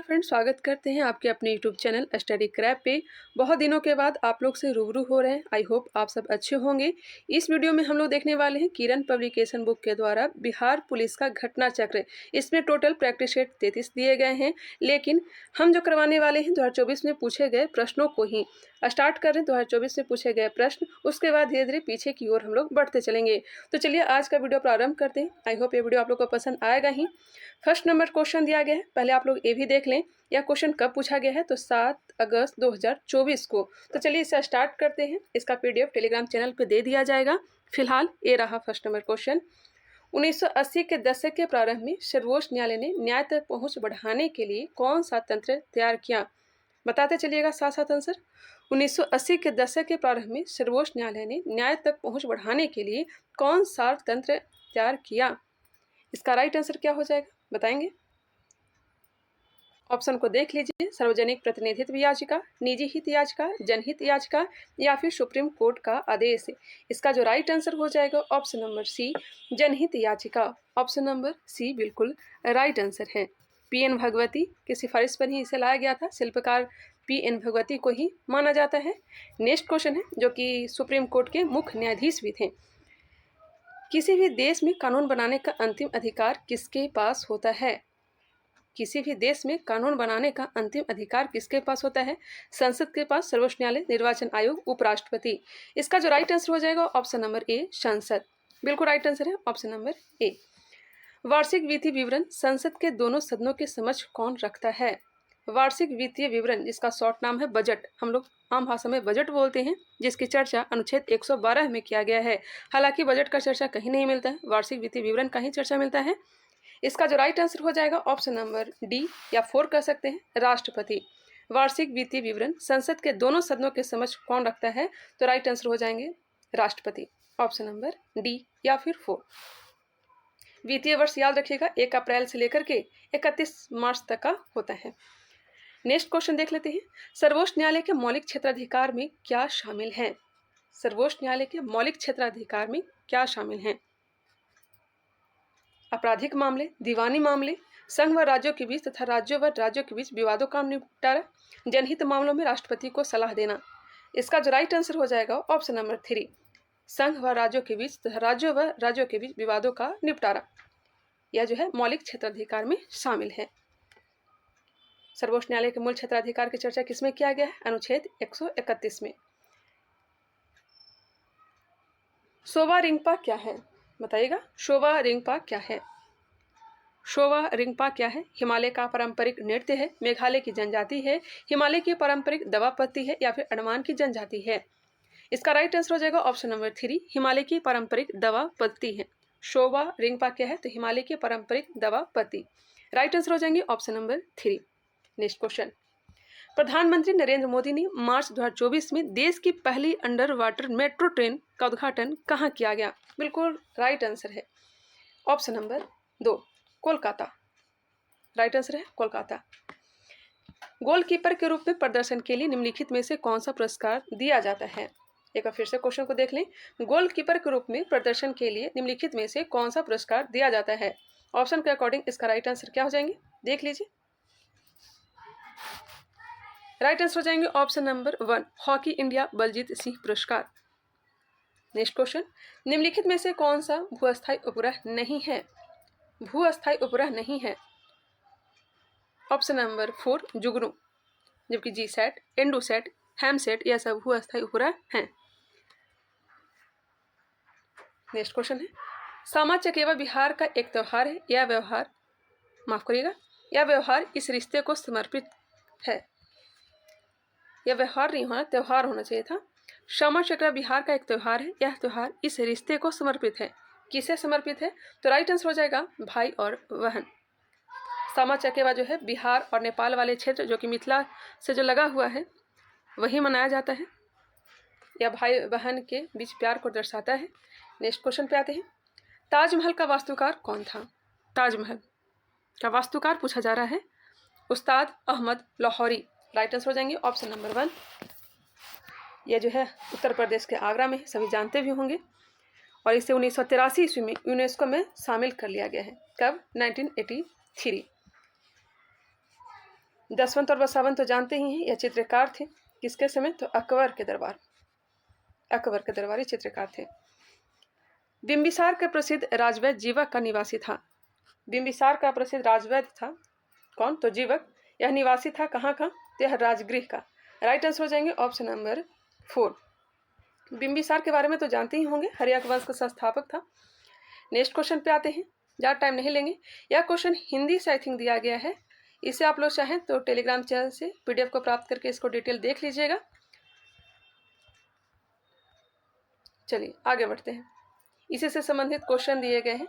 Friends, स्वागत करते हैं आपके अपने यूट्यूब चैनल स्टडी क्रैप पे। बहुत दिनों के बाद आप लोग से रूबरू हो रहे हैं। आई होप आप सब अच्छे होंगे। इस वीडियो में हम लोग देखने वाले हैं किरण पब्लिकेशन बुक के द्वारा बिहार पुलिस का घटना चक्र। इसमें टोटल प्रैक्टिस सेट 33 दिए गए हैं, लेकिन हम जो करवाने वाले हैं 2024 में पूछे गए प्रश्नों को ही स्टार्ट कर रहे हैं। 2024 में पूछे गए प्रश्न, उसके बाद धीरे धीरे पीछे की ओर हम लोग बढ़ते चलेंगे। तो चलिए आज का वीडियो प्रारंभ करते हैं। आई होप ये वीडियो आप लोग को पसंद आएगा ही। फर्स्ट नंबर क्वेश्चन दिया गया है, पहले आप लोग ये भी देख लें यह क्वेश्चन कब पूछा गया है, तो 7 अगस्त 2024 को। तो चलिए इसे स्टार्ट करते हैं। इसका पीडीएफ टेलीग्राम चैनल पे दे दिया जाएगा। फिलहाल ये रहा फर्स्ट नंबर क्वेश्चन। 1980 के दशक के प्रारंभ में सर्वोच्च न्यायालय ने न्याय तक पहुंच बढ़ाने के लिए कौन सा तंत्र तैयार किया? बताते चलिएगा साथ साथ आंसर। 1980 के दशक के प्रारंभ में सर्वोच्च न्यायालय ने न्याय तक पहुंच बढ़ाने के लिए कौन सा तंत्र तैयार किया? इसका राइट आंसर क्या हो जाएगा बताएंगे? ऑप्शन को देख लीजिए। सार्वजनिक प्रतिनिधित्व याचिका, निजी हित याचिका, जनहित याचिका या फिर सुप्रीम कोर्ट का आदेश। इसका जो राइट आंसर हो जाएगा ऑप्शन नंबर सी, जनहित याचिका। ऑप्शन नंबर सी बिल्कुल राइट आंसर है। पीएन भगवती की सिफारिश पर ही इसे लाया गया था। शिल्पकार पीएन भगवती को ही माना जाता है। नेक्स्ट क्वेश्चन है, जो कि सुप्रीम कोर्ट के मुख्य न्यायाधीश भी थे। किसी भी देश में कानून बनाने का अंतिम अधिकार किसके पास होता है? किसी भी देश में कानून बनाने का अंतिम अधिकार किसके पास होता है? संसद के पास, सर्वोच्च न्यायालय, निर्वाचन आयोग, उपराष्ट्रपति। इसका जो राइट आंसर हो जाएगा ऑप्शन नंबर ए, संसद। बिल्कुल राइट आंसर है ऑप्शन नंबर ए। वार्षिक वित्तीय विवरण संसद के दोनों सदनों के समक्ष कौन रखता है? वार्षिक वित्तीय विवरण, जिसका शॉर्ट नाम है बजट, हम लोग आम भाषा में बजट बोलते हैं, जिसकी चर्चा अनुच्छेद 112 में किया गया है। हालांकि बजट का चर्चा कहीं नहीं मिलता है, वार्षिक वित्तीय विवरण का ही चर्चा मिलता है। इसका जो राइट आंसर हो जाएगा ऑप्शन नंबर डी या 4 कह सकते हैं, राष्ट्रपति। वार्षिक वित्तीय विवरण संसद के दोनों सदनों के समक्ष कौन रखता है? तो राइट आंसर हो जाएंगे राष्ट्रपति। ऑप्शन नंबर डी या फिर 4। वित्तीय वर्ष याद रखिएगा 1 अप्रैल से लेकर के 31 मार्च तक का होता है। नेक्स्ट क्वेश्चन देख लेते हैं। सर्वोच्च न्यायालय के मौलिक क्षेत्राधिकार में क्या शामिल है? सर्वोच्च न्यायालय के मौलिक क्षेत्राधिकार में क्या शामिल है? आपराधिक मामले, दीवानी मामले, संघ व राज्यों के बीच तथा राज्यों व राज्यों के बीच विवादों का निपटारा, जनहित मामलों में राष्ट्रपति को सलाह देना। इसका जो राइट आंसर हो जाएगा ऑप्शन नंबर 3, संघ व राज्यों के बीच तथा राज्यों व राज्यों के बीच विवादों का निपटारा। यह जो है मौलिक क्षेत्राधिकार में शामिल है। सर्वोच्च न्यायालय के मूल क्षेत्राधिकार की चर्चा किसमें किया गया है? अनुच्छेद 131 में। शोवा रिंगपा क्या है? बताइएगा, शोवा रिंगपा क्या है? शोवा रिंगपा क्या है? हिमालय का पारंपरिक नृत्य है, मेघालय की जनजाति है, हिमालय की पारंपरिक दवा पत्ती है या फिर अंडमान की जनजाति है? इसका राइट आंसर हो जाएगा ऑप्शन नंबर 3, हिमालय की पारंपरिक दवा पत्ती है। शोवा रिंगपा क्या है? तो हिमालय की पारंपरिक दवा पत्ती। राइट आंसर हो जाएंगे ऑप्शन नंबर 3। Next question. प्रधानमंत्री नरेंद्र मोदी ने मार्च 2024 में देश की पहली अंडर वाटर मेट्रो ट्रेन का उद्घाटन कहाँ किया गया? बिल्कुल राइट आंसर है option number 2, Kolkata. Right answer है कोलकाता। गोलकीपर के रूप में प्रदर्शन के लिए निम्नलिखित में से कौन सा पुरस्कार दिया जाता है? एक बार फिर से क्वेश्चन को देख लें। गोलकीपर के रूप में प्रदर्शन के लिए निम्नलिखित में से कौन सा पुरस्कार दिया जाता है? ऑप्शन के अकॉर्डिंग इसका राइट आंसर क्या हो जाएंगे देख लीजिए। राइट आंसर हो जाएंगे option number 1, hockey India Baljit Singh पुरस्कार। Next question. निम्नलिखित में से कौन सा भूअस्थायी उपग्रह नहीं है? भूअस्थायी उपग्रह नहीं है। ऑप्शन नंबर 4, जुगनू, जबकि जीसैट, एंडोसैट, हैमसैट यह सब भूअस्थायी उपग्रह हैं। नेक्स्ट क्वेश्चन है। सामा चकेवा बिहार का एक त्यौहार है। यह व्यवहार, माफ करिएगा, यह व्यवहार इस रिश्ते को समर्पित है। यह व्यवहार नहीं होना, त्यौहार होना चाहिए था। सामा चकेवा बिहार का एक त्यौहार है। यह त्यौहार इस रिश्ते को समर्पित है। किसे समर्पित है? तो राइट आंसर हो जाएगा भाई और बहन। सामा चकेवा जो है बिहार और नेपाल वाले क्षेत्र, जो कि मिथिला से जो लगा हुआ है, वही मनाया जाता है। यह भाई बहन के बीच प्यार को दर्शाता है। नेक्स्ट क्वेश्चन पे आते हैं। ताजमहल का वास्तुकार कौन था? ताजमहल का वास्तुकार पूछा जा रहा है उस्ताद अहमद लाहौरी। राइट आंसर हो जाएंगे ऑप्शन नंबर 1। यह जो है उत्तर प्रदेश के आगरा में, सभी जानते भी होंगे, और इसे 1983 ईस्वी में यूनेस्को में शामिल कर लिया गया है। कब? 1983। दसवंत और बसावन तो जानते ही हैं, यह चित्रकार थे किसके समय, तो अकबर के दरबारी चित्रकार थे। बिंबिसार का प्रसिद्ध राजवैद्य जीवक का निवासी था। बिंबिसार का प्रसिद्ध राजवैद्य था कौन, तो जीवक। यह निवासी था कहाँ का, तो यह राजगृह का। राइट आंसर हो जाएंगे ऑप्शन नंबर 4। बिंबिसार के बारे में तो जानते ही होंगे, हर्यक वंश का संस्थापक था। नेक्स्ट क्वेश्चन पे आते हैं, ज़्यादा टाइम नहीं लेंगे। यह क्वेश्चन हिंदी से आई थिंक दिया गया है, इसे आप लोग चाहें तो टेलीग्राम चैनल से पीडीएफ को प्राप्त करके इसको डिटेल देख लीजिएगा। चलिए आगे बढ़ते हैं, इसी से संबंधित क्वेश्चन दिए गए हैं।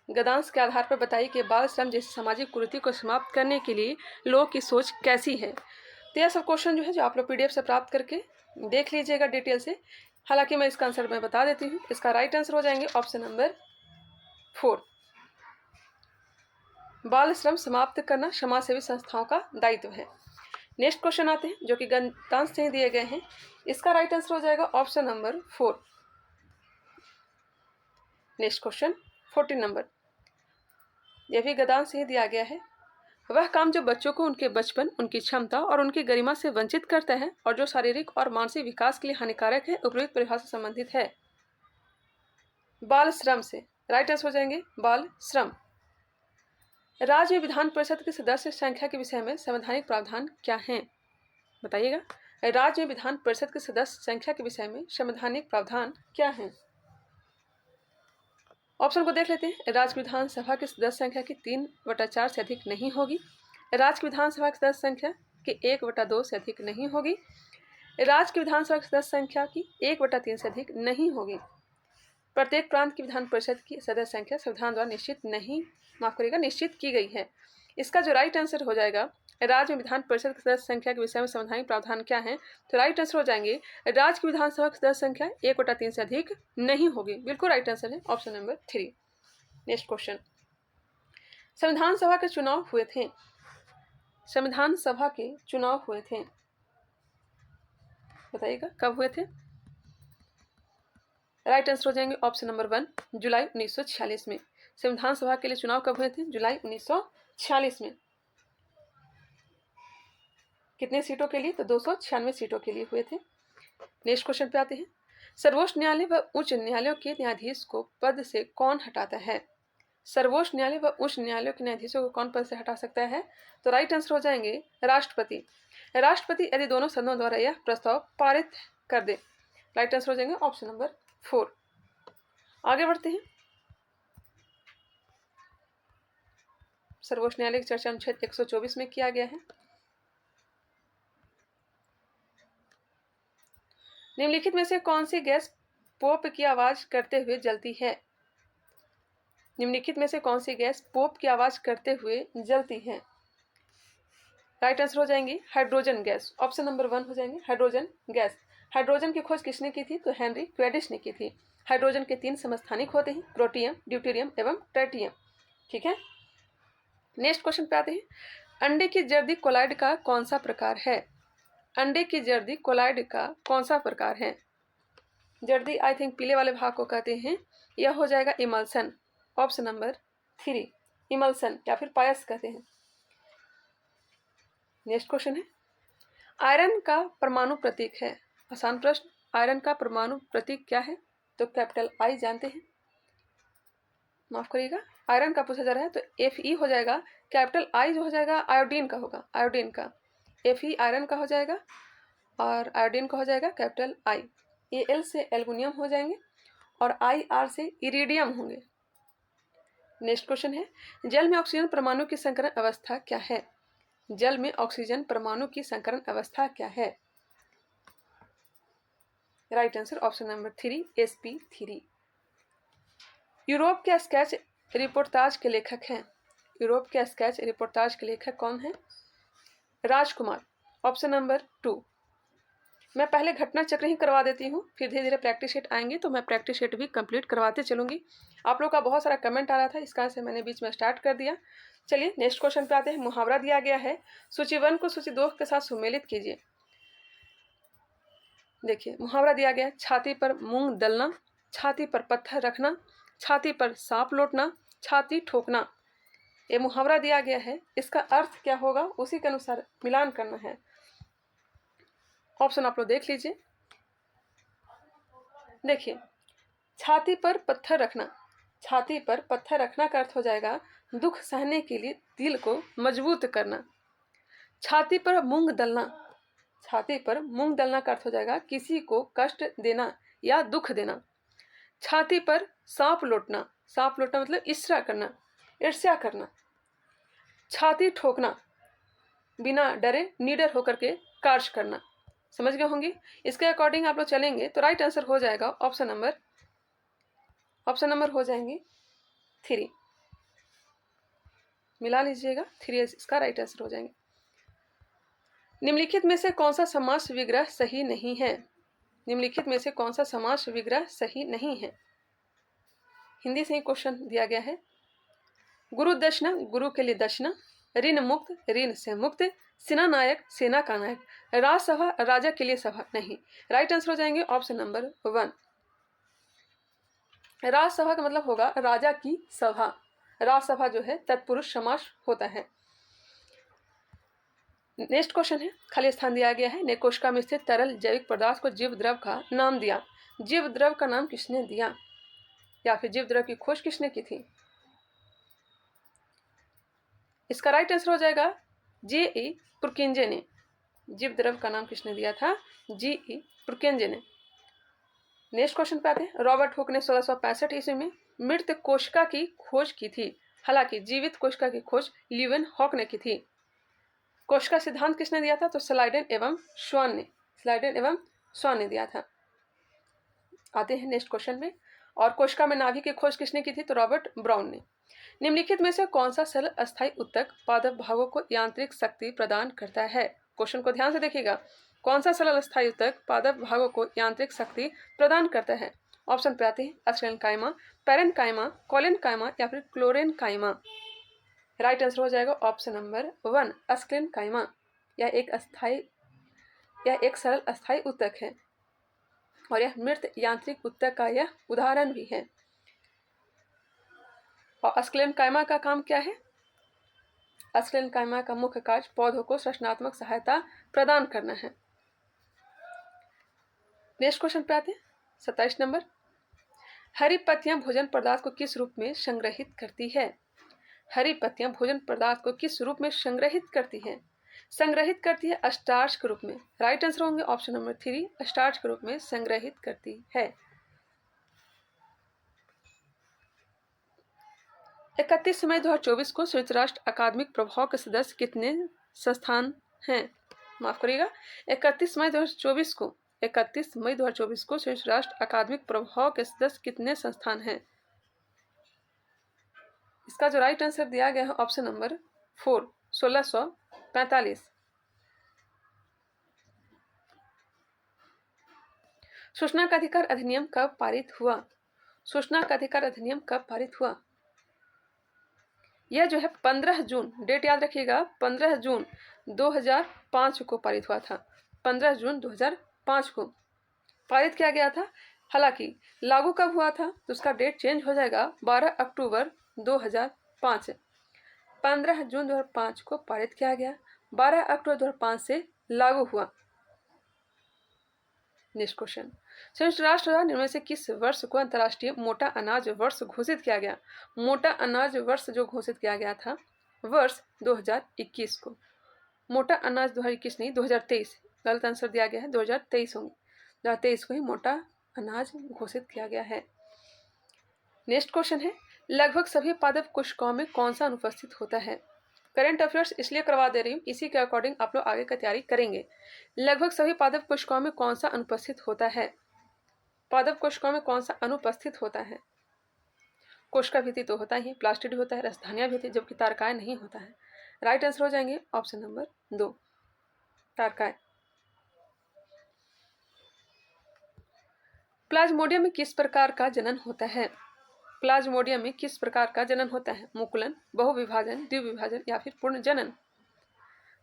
गद्यांश के आधार पर बताइए कि बाल श्रम जैसी सामाजिक कुरीति को समाप्त करने के लिए लोगों की सोच कैसी है। तो यह सब क्वेश्चन जो है जो आप लोग पीडीएफ से प्राप्त करके देख लीजिएगा डिटेल से। हालांकि मैं इसका आंसर मैं बता देती हूँ, इसका राइट आंसर हो जाएंगे ऑप्शन नंबर 4। बाल श्रम समाप्त करना समाज सेवी संस्थाओं का दायित्व है। नेक्स्ट क्वेश्चन आते हैं जो कि गद्यांश से ही दिए गए हैं, इसका राइट आंसर हो जाएगा option number 4। Next question 14 number, यह भी गद्यांश से ही दिया गया है। वह काम जो बच्चों को उनके बचपन, उनकी क्षमता और उनकी गरिमा से वंचित करता है और जो शारीरिक और मानसिक विकास के लिए हानिकारक है, उपयुक्त परिभाषा से संबंधित है। बाल श्रम से राइट आंसर हो जाएंगे बाल श्रम। राज्य विधान परिषद के सदस्य संख्या के विषय में संवैधानिक प्रावधान क्या है, बताइएगा। राज्य विधान परिषद के सदस्य संख्या के विषय में संवैधानिक प्रावधान क्या है। ऑप्शन को देख लेते हैं। राज्य विधानसभा की सदस्य संख्या की 3/4 से अधिक नहीं होगी। राज्य विधानसभा की सदस्य संख्या की 1/2 से अधिक नहीं होगी। राज्य की विधानसभा की सदस्य संख्या की 1/3 से अधिक नहीं होगी। प्रत्येक प्रांत की विधान परिषद की सदस्य संख्या संविधान द्वारा निश्चित की गई है। इसका जो राइट आंसर हो जाएगा, राज्य में विधान परिषद की सदस्य संख्या के विषय में संवैधानिक प्रावधान क्या है, तो राइट आंसर हो जाएंगे राज्य की विधानसभा की सदस्य संख्या 1/3 से अधिक नहीं होगी। बिल्कुल राइट आंसर है ऑप्शन नंबर 3। नेक्स्ट क्वेश्चन, संविधान सभा के चुनाव हुए थे। संविधान सभा के चुनाव हुए थे, बताइएगा कब हुए थे। राइट आंसर हो जाएंगे ऑप्शन नंबर 1, जुलाई 1946 में। संविधान सभा के लिए चुनाव कब हुए थे, जुलाई 1946 में। कितने सीटों के लिए, तो 296 सीटों के लिए हुए थे। नेक्स्ट क्वेश्चन पे आते हैं, सर्वोच्च न्यायालय व उच्च न्यायालयों के न्यायाधीश को पद से कौन हटाता है। सर्वोच्च न्यायालय व उच्च न्यायालयों के न्यायाधीशों को कौन पद से हटा सकता है, तो राइट आंसर हो जाएंगे राष्ट्रपति। राष्ट्रपति यदि दोनों सदनों द्वारा यह प्रस्ताव पारित कर दे। राइट आंसर हो जाएंगे ऑप्शन नंबर 4। आगे बढ़ते हैं, सर्वोच्च न्यायालय की चर्चा अनुच्छेद 124 में किया गया है। निम्नलिखित में से कौन सी गैस पोप की आवाज करते हुए जलती है। निम्नलिखित में से कौन सी गैस पोप की आवाज करते हुए जलती है। राइट आंसर हो जाएंगी हाइड्रोजन गैस। ऑप्शन नंबर 1 हो जाएंगे हाइड्रोजन गैस। हाइड्रोजन की खोज किसने की थी, तो हेनरी क्वेडिश ने की थी। हाइड्रोजन के 3 समस्थानिक होते हैं, प्रोटियम, ड्यूटेरियम एवं ट्राइटियम। ठीक है, नेक्स्ट क्वेश्चन पे आते हैं, अंडे की जर्दी कोलाइड का कौन सा प्रकार है। अंडे की जर्दी कोलाइड का कौन सा प्रकार है। जर्दी आई थिंक पीले वाले भाग को कहते हैं, यह हो जाएगा इमल्सन। ऑप्शन नंबर 3, इमल्सन या फिर पायस कहते हैं। नेक्स्ट क्वेश्चन है, आयरन का परमाणु प्रतीक है। आसान प्रश्न, आयरन का परमाणु प्रतीक क्या है, तो कैपिटल आई जानते हैं। माफ करिएगा, आयरन का पूछा जा रहा है तो Fe हो जाएगा। कैपिटल आई जो हो जाएगा आयोडीन का होगा, आयोडीन का। Fe आयरन का हो जाएगा और आयोडीन का हो जाएगा कैपिटल आई। Al से एल्युमिनियम हो जाएंगे और IR से इरिडियम होंगे। नेक्स्ट क्वेश्चन है, जल में ऑक्सीजन परमाणु की संकरण अवस्था क्या है। जल में ऑक्सीजन परमाणु की संकरण अवस्था क्या है। Right answer option number 3, sp3। Europe के स्केच रिपोर्टाज के लेखक हैं। यूरोप के स्केच रिपोर्टाज के लेखक कौन है, राजकुमार। Option number 2। मैं पहले घटना चक्र ही करवा देती हूँ, फिर धीरे धीरे प्रैक्टिस शीट आएंगे तो मैं प्रैक्टिस शीट भी कंप्लीट करवाते चलूंगी। आप लोग का बहुत सारा कमेंट आ रहा था, इस कारण से मैंने बीच में स्टार्ट कर दिया। चलिए नेक्स्ट क्वेश्चन पे आते हैं। मुहावरा दिया गया है, सूची 1 को सूची 2 के साथ सुमेलित कीजिए। देखिए मुहावरा दिया गया, छाती पर मूंग दलना, छाती पर पत्थर रखना, छाती पर सांप लौटना, छाती ठोकना। ये मुहावरा दिया गया है, इसका अर्थ क्या होगा उसी के अनुसार मिलान करना है। ऑप्शन आप लोग देख लीजिए। देखिए, छाती पर पत्थर रखना, छाती पर पत्थर रखना का अर्थ हो जाएगा दुख सहने के लिए दिल को मजबूत करना। छाती पर मूंग दलना, छाती पर मूंग दलना का अर्थ हो जाएगा किसी को कष्ट देना या दुख देना। छाती पर सांप लौटना, सांप लौटना मतलब ईर्ष्या करना, ईर्ष्या करना। छाती ठोकना, बिना डरे निडर होकर के कार्य करना। समझ गए होंगे। इसके अकॉर्डिंग आप लोग चलेंगे तो राइट आंसर हो जाएगा ऑप्शन नंबर हो जाएंगे 3। मिला लीजिएगा, 3 इसका राइट आंसर हो जाएंगे। निम्नलिखित में से कौन सा समास विग्रह सही नहीं है? निम्नलिखित में से कौन सा समास विग्रह सही नहीं है? हिंदी से ही क्वेश्चन दिया गया है। गुरु दक्षिणा, गुरु के लिए दक्षिणा। ऋण मुक्त, ऋण से मुक्त। सेना नायक, सेना का नायक। राजसभा, राजा के लिए सभा नहीं। राइट आंसर हो जाएंगे ऑप्शन नंबर 1। राजसभा का मतलब होगा राजा की सभा। राजसभा जो है तत्पुरुष समास होता है। नेक्स्ट क्वेश्चन है, खाली स्थान दिया गया है। ने कोशिका में स्थित तरल जैविक पदार्थ को जीव द्रव का नाम दिया। जीव द्रव का नाम किसने दिया, या फिर जीव द्रव की खोज किसने की थी? इसका राइट आंसर हो जाएगा J.E. पुरकिंजे ने। जीव द्रव का नाम किसने दिया था? J.E. पुरकिंजे ने। नेक्स्ट क्वेश्चन पे आते हैं। रॉबर्ट हुक ने 1665 ईस्वी में मृत कोशिका की खोज की थी। हालांकि जीवित कोशिका की खोज ल्यूवेन हॉक ने की थी। कोशिका सिद्धांत किसने दिया था? तो स्लाइडेन एवं स्वान ने दिया था। आते हैं नेक्स्ट क्वेश्चन में। और कोशिका में नाभि की खोज किसने की थी? तो रॉबर्ट ब्राउन ने। निम्नलिखित में से कौन सा सरल अस्थायी उत्तक पादप भागों को यांत्रिक शक्ति प्रदान करता है? क्वेश्चन को ध्यान से देखिएगा। कौन सा सरल अस्थायी उत्तक पादप भागों को यांत्रिक शक्ति प्रदान करता है? ऑप्शन पे आते हैं अस्क्लेनकाइमा, पैरेनकाइमा, कोलेनकाइमा या फिर क्लोरेनकाइमा। राइट आंसर हो जाएगा ऑप्शन नंबर 1 अस्क्लेनकाइमा। यह एक सरल अस्थायी उत्तक है और यह मृत यांत्रिक उत्तक का यह उदाहरण भी है। और अस्क्लेनकाइमा का काम क्या है? अस्क्लेनकाइमा का मुख्य कार्य पौधों को रचनात्मक सहायता प्रदान करना है। नेक्स्ट क्वेश्चन पे आते हैं 27 नंबर। हरी पत्तियां भोजन पदार्थ को किस रूप में संग्रहित करती है? हरी पत्तियां भोजन पदार्थ को किस रूप में संग्रहित करती है? संग्रहित करती है स्टार्च के रूप में। राइट आंसर होंगे ऑप्शन नंबर 3 स्टार्च के रूप में संग्रहित करती है। 31 मई 2024 को संयुक्त राष्ट्र अकादमिक प्रभाव के सदस्य कितने संस्थान हैं? माफ करिएगा, 31 मई 2024 को संयुक्त राष्ट्र अकादमिक प्रभाव के सदस्य कितने संस्थान हैं? इसका जो राइट आंसर दिया गया है ऑप्शन नंबर 4 1645। सूचना का अधिकार अधिनियम कब पारित हुआ? सूचना का अधिकार अधिनियम कब पारित हुआ? यह जो है 15 जून, डेट याद रखिएगा, 15 जून 2005 को पारित हुआ था। 15 जून 2005 को पारित किया गया था। हालांकि लागू कब हुआ था तो उसका डेट चेंज हो जाएगा 12 अक्टूबर 2005। 15 जून 2005 को पारित किया गया, 12 अक्टूबर 2005 से लागू हुआ। नेक्स्ट क्वेश्चन, संयुक्त राष्ट्र द्वारा निम्न में से किस वर्ष को अंतर्राष्ट्रीय मोटा अनाज वर्ष घोषित किया गया? मोटा अनाज वर्ष जो घोषित किया गया था वर्ष 2021 को। मोटा अनाज 2021 नहीं 2023, गलत आंसर दिया गया है, 2023 होंगे। 2023 को ही मोटा अनाज घोषित किया गया है। नेक्स्ट क्वेश्चन है, लगभग सभी पादप कोशिकाओं में कौन सा अनुपस्थित होता है? करंट अफेयर्स इसलिए करवा दे रही हूँ, इसी के अकॉर्डिंग आप लोग आगे की तैयारी करेंगे। लगभग सभी पादप कोशिकाओं में कौन सा अनुपस्थित होता है? पादप कोशिकाओं में कौन सा अनुपस्थित होता है? कोशिका भित्ति तो होता ही, प्लास्टिड होता है, रसधानिया भित्ति, जबकि तारकाय नहीं होता है। राइट आंसर हो जाएंगे ऑप्शन नंबर 2 तारकाय। प्लाज्मोडियम में किस प्रकार का जनन होता है? प्लाज्मोडियम में किस प्रकार का जनन होता है? मुकुलन, बहुविभाजन, द्विविभाजन या फिर पूर्ण जनन?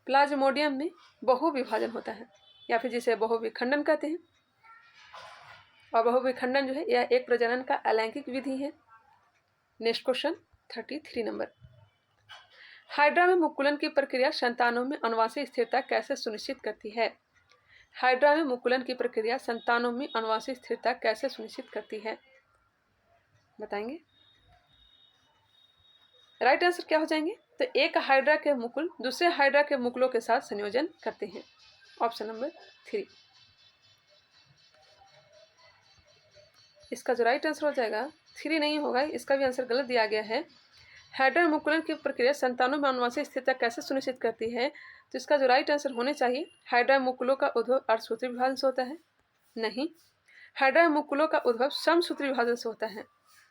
प्लाज्मोडियम में बहुविभाजन होता है या फिर जिसे बहुविखंडन कहते हैं। और बहुविखंडन जो है यह एक प्रजनन का अलैंगिक विधि है। Next question 33 number. हाइड्रा में मुकुलन की प्रक्रिया संतानों में अनुवांशिक स्थिरता कैसे सुनिश्चित करती है? हाइड्रा में मुकुलन की प्रक्रिया संतानों में अनुवांशिक स्थिरता कैसे सुनिश्चित करती है, बताएंगे? राइट आंसर क्या हो जाएंगे? तो एक हाइड्रा के मुकुल दूसरे हाइड्रा के मुकुलों के साथ संयोजन करते हैं। Option number 3। इसका जो राइट आंसर हो जाएगा 3 नहीं होगा, इसका भी आंसर गलत दिया गया है। हाइड्रा मुकुलन की प्रक्रिया संतानों में अनुवांशिक स्थिरता कैसे सुनिश्चित करती है? तो इसका जो राइट आंसर होने चाहिए, हाइड्रा मुकुलों का उद्भव अर्धसूत्री विभाजन से होता है। नहीं, हाइड्रा मुकुलों का उद्भव समसूत्री विभाजन से होता है।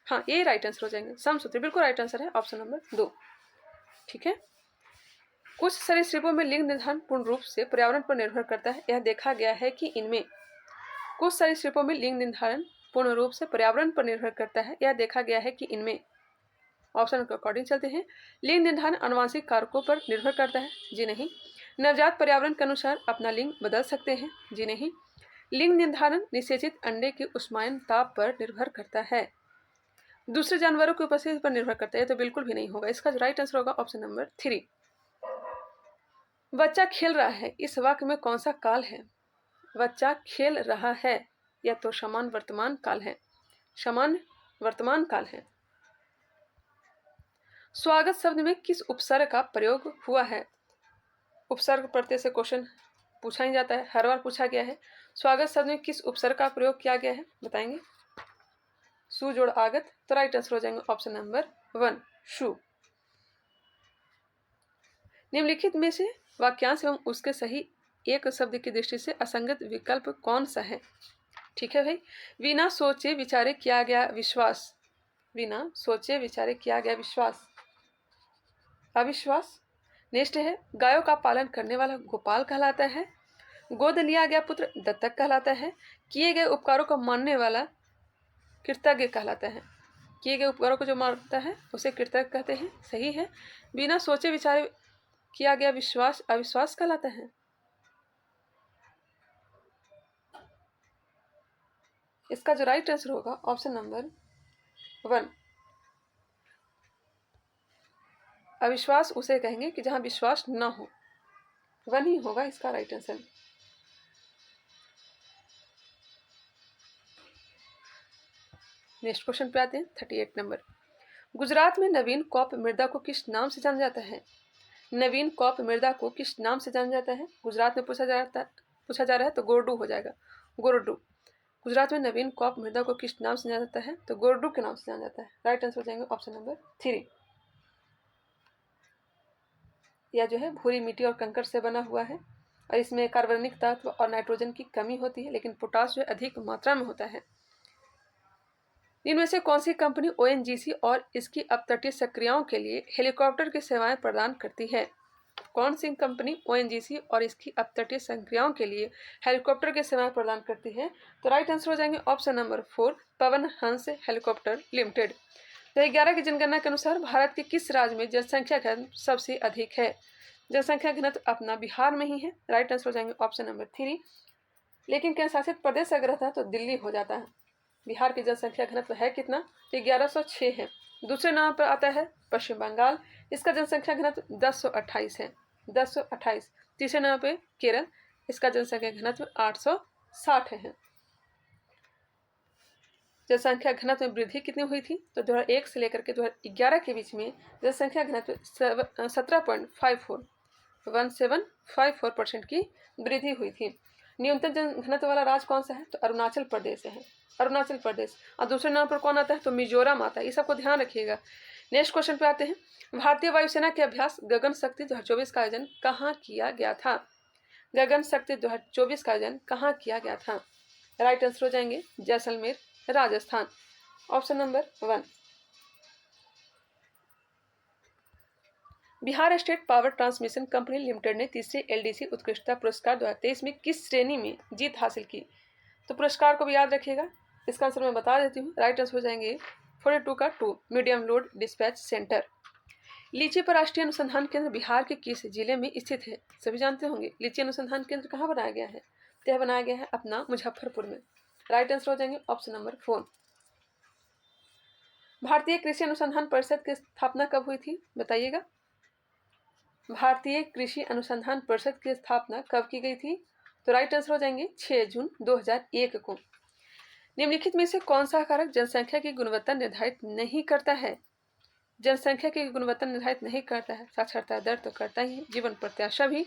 हाँ, ये राइट आंसर हो जाएंगे, समसूत्री बिल्कुल राइट आंसर है, ऑप्शन नंबर 2। ठीक है। कुछ सरीसृपों में लिंग निर्धारण पूर्ण रूप से पर्यावरण पर निर्भर करता है। यह देखा गया है कि इनमें कुछ सरीसृपों में लिंग निर्धारण पूर्ण रूप से पर्यावरण पर निर्भर करता है। यह देखा गया है कि इनमें, ऑप्शन के अकॉर्डिंग चलते हैं, लिंग निर्धारण आनुवंशिक कारकों पर निर्भर करता है। जी नहीं। नवजात पर्यावरण के अनुसार अपना लिंग बदल सकते हैं। जी नहीं। लिंग निर्धारण निषेचित अंडे के उष्मायन ताप पर निर्भर करता है। दूसरे जानवरों की उपस्थिति पर निर्भर करता है। तो बिल्कुल भी नहीं होगा, इसका राइट आंसर होगा ऑप्शन नंबर 3। बच्चा खेल रहा है, इस वाक्य में कौन सा काल है? बच्चा खेल रहा है या तो समान वर्तमान काल है, समान वर्तमान काल है। स्वागत शब्द में किस उपसर्ग का प्रयोग हुआ है? उपसर्ग प्रत्यय से क्वेश्चन पूछा ही जाता है, हर बार पूछा गया है। स्वागत शब्द में किस उपसर्ग का प्रयोग किया गया है, बताएंगे? सु जोड़ आगत। तो राइट आंसर हो जाएंगे ऑप्शन नंबर 1, शु। निम्नलिखित में से वाक्यांश एवं उसके सही एक शब्द की दृष्टि से असंगत विकल्प कौन सा है? ठीक है भाई। बिना सोचे विचारे किया गया विश्वास, बिना सोचे विचारे किया गया विश्वास अविश्वास। नेक्स्ट है, गायों का पालन करने वाला गोपाल कहलाता है। गोद लिया गया पुत्र दत्तक कहलाता है। किए गए उपकारों को मानने वाला कृतज्ञ कहलाता है। किए गए उपकारों को जो मानता है उसे कृतज्ञ कहते हैं, सही है। बिना सोचे विचारे किया गया विश्वास अविश्वास कहलाता है। इसका जो राइट आंसर होगा ऑप्शन नंबर 1, अविश्वास उसे कहेंगे कि जहां विश्वास न हो, 1 ही होगा इसका राइट आंसर। नेक्स्ट क्वेश्चन पे आते हैं, 38 नंबर। गुजरात में नवीन कौप मृदा को किस नाम से जाना जाता है? नवीन कौप मृदा को किस नाम से जाना जाता है? गुजरात में पूछा जा रहा है तो गोरडू हो जाएगा, गोरडू। गुजरात में नवीन कौप मृदा को किस नाम से जाना जाता है? तो गोरडू के नाम से जाना जाता है। राइट आंसर हो जाएंगे ऑप्शन नंबर 3। यह जो है भूरी मिट्टी और कंकड़ से बना हुआ है और इसमें कार्बनिक तत्व और नाइट्रोजन की कमी होती है, लेकिन पोटाश जो अधिक मात्रा में होता है। इनमें से कौन सी कंपनी ओएनजीसी और इसकी अपतटीय सक्रियाओं के लिए हेलीकॉप्टर की सेवाएं प्रदान करती है? कौन सी कंपनी ओएनजीसी और इसकी अपतटीय सक्रियाओं के लिए हेलीकॉप्टर की सेवाएं प्रदान करती है? तो राइट आंसर हो जाएंगे option number 4, Pawan Hans helicopter limited. 2011 की जनगणना के अनुसार भारत के किस राज्य में जनसंख्या घनत्व सबसे अधिक है? जनसंख्या घनत्व अपना बिहार में ही है। राइट आंसर हो जाएंगे ऑप्शन नंबर 3। लेकिन केंद्र शासित प्रदेश अगर रहता है तो दिल्ली हो जाता है। बिहार की जनसंख्या घनत्व है कितना? तो 1106 है। दूसरे नाम पर आता है पश्चिम बंगाल, इसका जनसंख्या घनत्व 1028 है, 1028। तीसरे नाम पे केरल, इसका जनसंख्या घनत्व 860 है। जनसंख्या घनत्व में वृद्धि कितनी हुई थी? तो 2001 से लेकर के 2011 के बीच में जनसंख्या घनत्व 17.54% की वृद्धि हुई थी। न्यूनतम जनघनत्व वाला राज्य कौन सा है? तो अरुणाचल प्रदेश है, अरुणाचल प्रदेश। और दूसरे नाम पर कौन आता है? तो मिजोरम आता है। ये सबको ध्यान रखिएगा। नेक्स्ट क्वेश्चन पे आते हैं। भारतीय वायुसेना के अभ्यास गगन शक्ति 2024 का आयोजन कहाँ किया गया था? गगन शक्ति 2024 का आयोजन कहाँ किया गया था? राइट आंसर हो जाएंगे Jaisalmer, Rajasthan. Option number 1। Bihar state power transmission company limited ने तीसरे एलडीसी उत्कृष्टता पुरस्कार 2023 में किस श्रेणी में जीत हासिल की? तो पुरस्कार को भी याद रखिएगा। इसका आंसर मैं बता देती हूँ। राइट आंसर हो जाएंगे 42 का 2, मीडियम लोड डिस्पैच सेंटर। लीची पर राष्ट्रीय अनुसंधान केंद्र बिहार के किस जिले में स्थित है? सभी जानते होंगे लीची अनुसंधान केंद्र कहाँ बनाया गया है? तो यह बनाया गया है अपना मुजफ्फरपुर में। राइट आंसर हो जाएंगे ऑप्शन नंबर 4। भारतीय कृषि अनुसंधान परिषद की स्थापना कब हुई थी? बताइएगा। भारतीय कृषि अनुसंधान परिषद की स्थापना कब की गई थी? तो राइट आंसर हो जाएंगे 6 जून 2001 को। निम्नलिखित में से कौन सा कारक जनसंख्या की गुणवत्ता निर्धारित नहीं करता है? जनसंख्या की गुणवत्ता निर्धारित नहीं करता है। साक्षरता दर तो करता ही है, जीवन प्रत्याशा भी।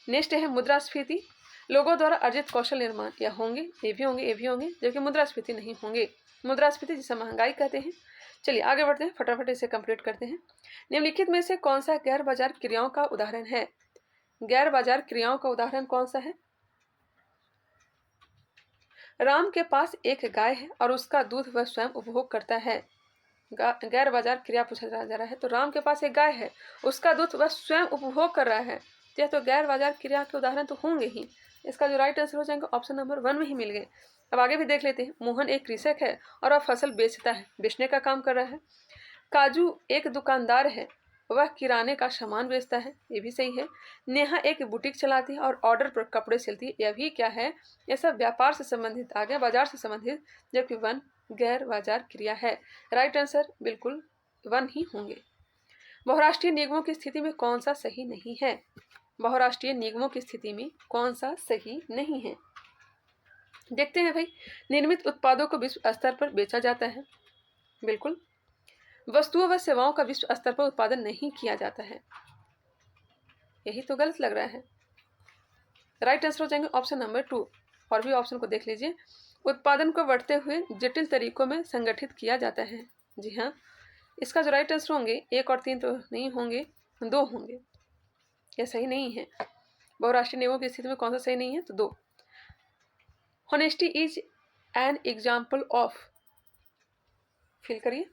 नेक्स्ट है मुद्रास्फीति। लोगों द्वारा अर्जित कौशल निर्माण या होंगे, ये भी होंगे, ये भी होंगे, जबकि मुद्रास्फीति नहीं होंगे। मुद्रास्फीति जिसे महंगाई कहते हैं। चलिए आगे बढ़ते हैं, फटाफट इसे कंप्लीट करते हैं। निम्नलिखित में से कौन सा गैर बाजार क्रियाओं का उदाहरण है? गैर बाजार क्रियाओं का उदाहरण कौन सा है? राम के पास एक गाय है और उसका दूध वह स्वयं उपभोग करता है। गैर बाजार क्रिया पूछा जा रहा है, तो राम के पास एक गाय है, उसका दूध वह स्वयं उपभोग कर रहा है, यह तो गैर बाजार क्रिया के उदाहरण तो होंगे ही। इसका जो राइट आंसर हो जाएगा ऑप्शन नंबर 1 में ही मिल गए। अब आगे भी देख लेते हैं। मोहन एक कृषक है और वह फसल बेचता है, बेचने का काम कर रहा है। काजू एक दुकानदार है, वह किराने का सामान बेचता है, ये भी सही है। नेहा एक बुटीक चलाती है और ऑर्डर पर कपड़े सिलती है, यह भी क्या है? यह सब व्यापार से संबंधित आ गया, बाजार से संबंधित, जबकि 1 गैर बाजार क्रिया है। राइट आंसर बिल्कुल 1 ही होंगे। बहुराष्ट्रीय निगमों की स्थिति में कौन सा सही नहीं है? बहुराष्ट्रीय निगमों की स्थिति में कौन सा सही नहीं है? देखते हैं भाई। निर्मित उत्पादों को विश्व स्तर पर बेचा जाता है, बिल्कुल। वस्तुओं व सेवाओं का विश्व स्तर पर उत्पादन नहीं किया जाता है, यही तो गलत लग रहा है। राइट आंसर हो जाएंगे ऑप्शन नंबर 2। और भी ऑप्शन को देख लीजिए। उत्पादन को बढ़ते हुए जटिल तरीकों में संगठित किया जाता है। जी हाँ, इसका जो राइट आंसर होंगे 1 और 3 तो नहीं होंगे, 2 होंगे, यह सही नहीं है। बहुराष्ट्रीय नियमों की स्थिति में कौन सा सही नहीं है? तो 2। Honesty is an example of, fill करिए,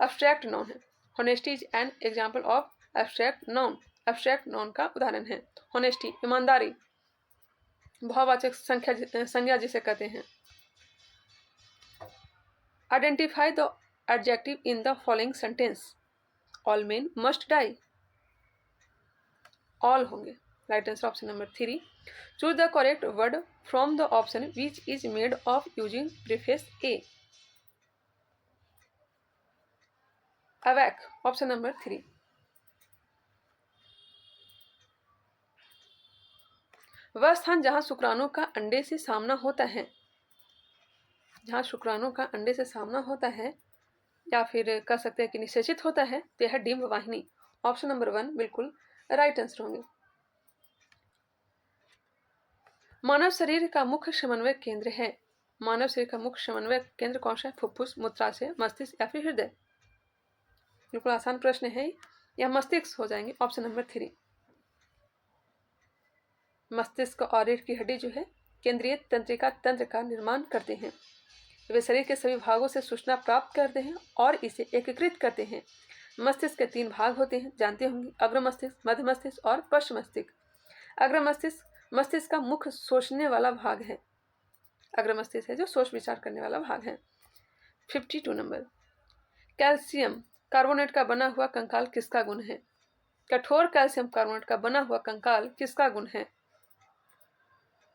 एब्स्ट्रैक्ट नाउन है। Honesty is an example of abstract noun, abstract noun का उदाहरण है। होनेस्टी ईमानदारी, भाववाचक संज्ञा जिसे कहते हैं। Identify the adjective in the following sentence. All men must die, all होंगे। Right answer option number 3। Choose the correct word from the option which is made of using prefix a. Awake, option number 3। वह स्थान जहां शुक्राणु का अंडे से सामना होता है, जहां शुक्राणु का अंडे से सामना होता है, या फिर कह सकते हैं कि निषेचित होता है, तो यह डिंब वाहिनी, ऑप्शन नंबर 1 बिल्कुल राइट आंसर होंगे। मानव शरीर का मुख्य समन्वय केंद्र है। मानव शरीर का मुख्य समन्वय केंद्र कौन सा है? फुफ्फुस, मूत्राशय, मस्तिष्क या फिर हृदय? बिल्कुल आसान प्रश्न है, यह मस्तिष्क हो जाएंगे, ऑप्शन नंबर 3। मस्तिष्क और रीढ़ की हड्डी जो है केंद्रीय तंत्रिका तंत्र का निर्माण करते हैं। वे शरीर के सभी भागों से सूचना प्राप्त करते हैं और इसे एकीकृत करते हैं। मस्तिष्क के 3 भाग होते हैं, जानते होंगे, अग्र मस्तिष्क, मध्य मस्तिष्क और पश्च मस्तिष्क। अग्र मस्तिष्क मस्तिष्क का मुख्य सोचने वाला भाग है। अग्र मस्तिष्क है जो सोच विचार करने वाला भाग है। 52 नंबर। कैल्शियम कार्बोनेट का बना हुआ कंकाल किसका गुण है? कठोर कैल्शियम कार्बोनेट का बना हुआ कंकाल किसका गुण है?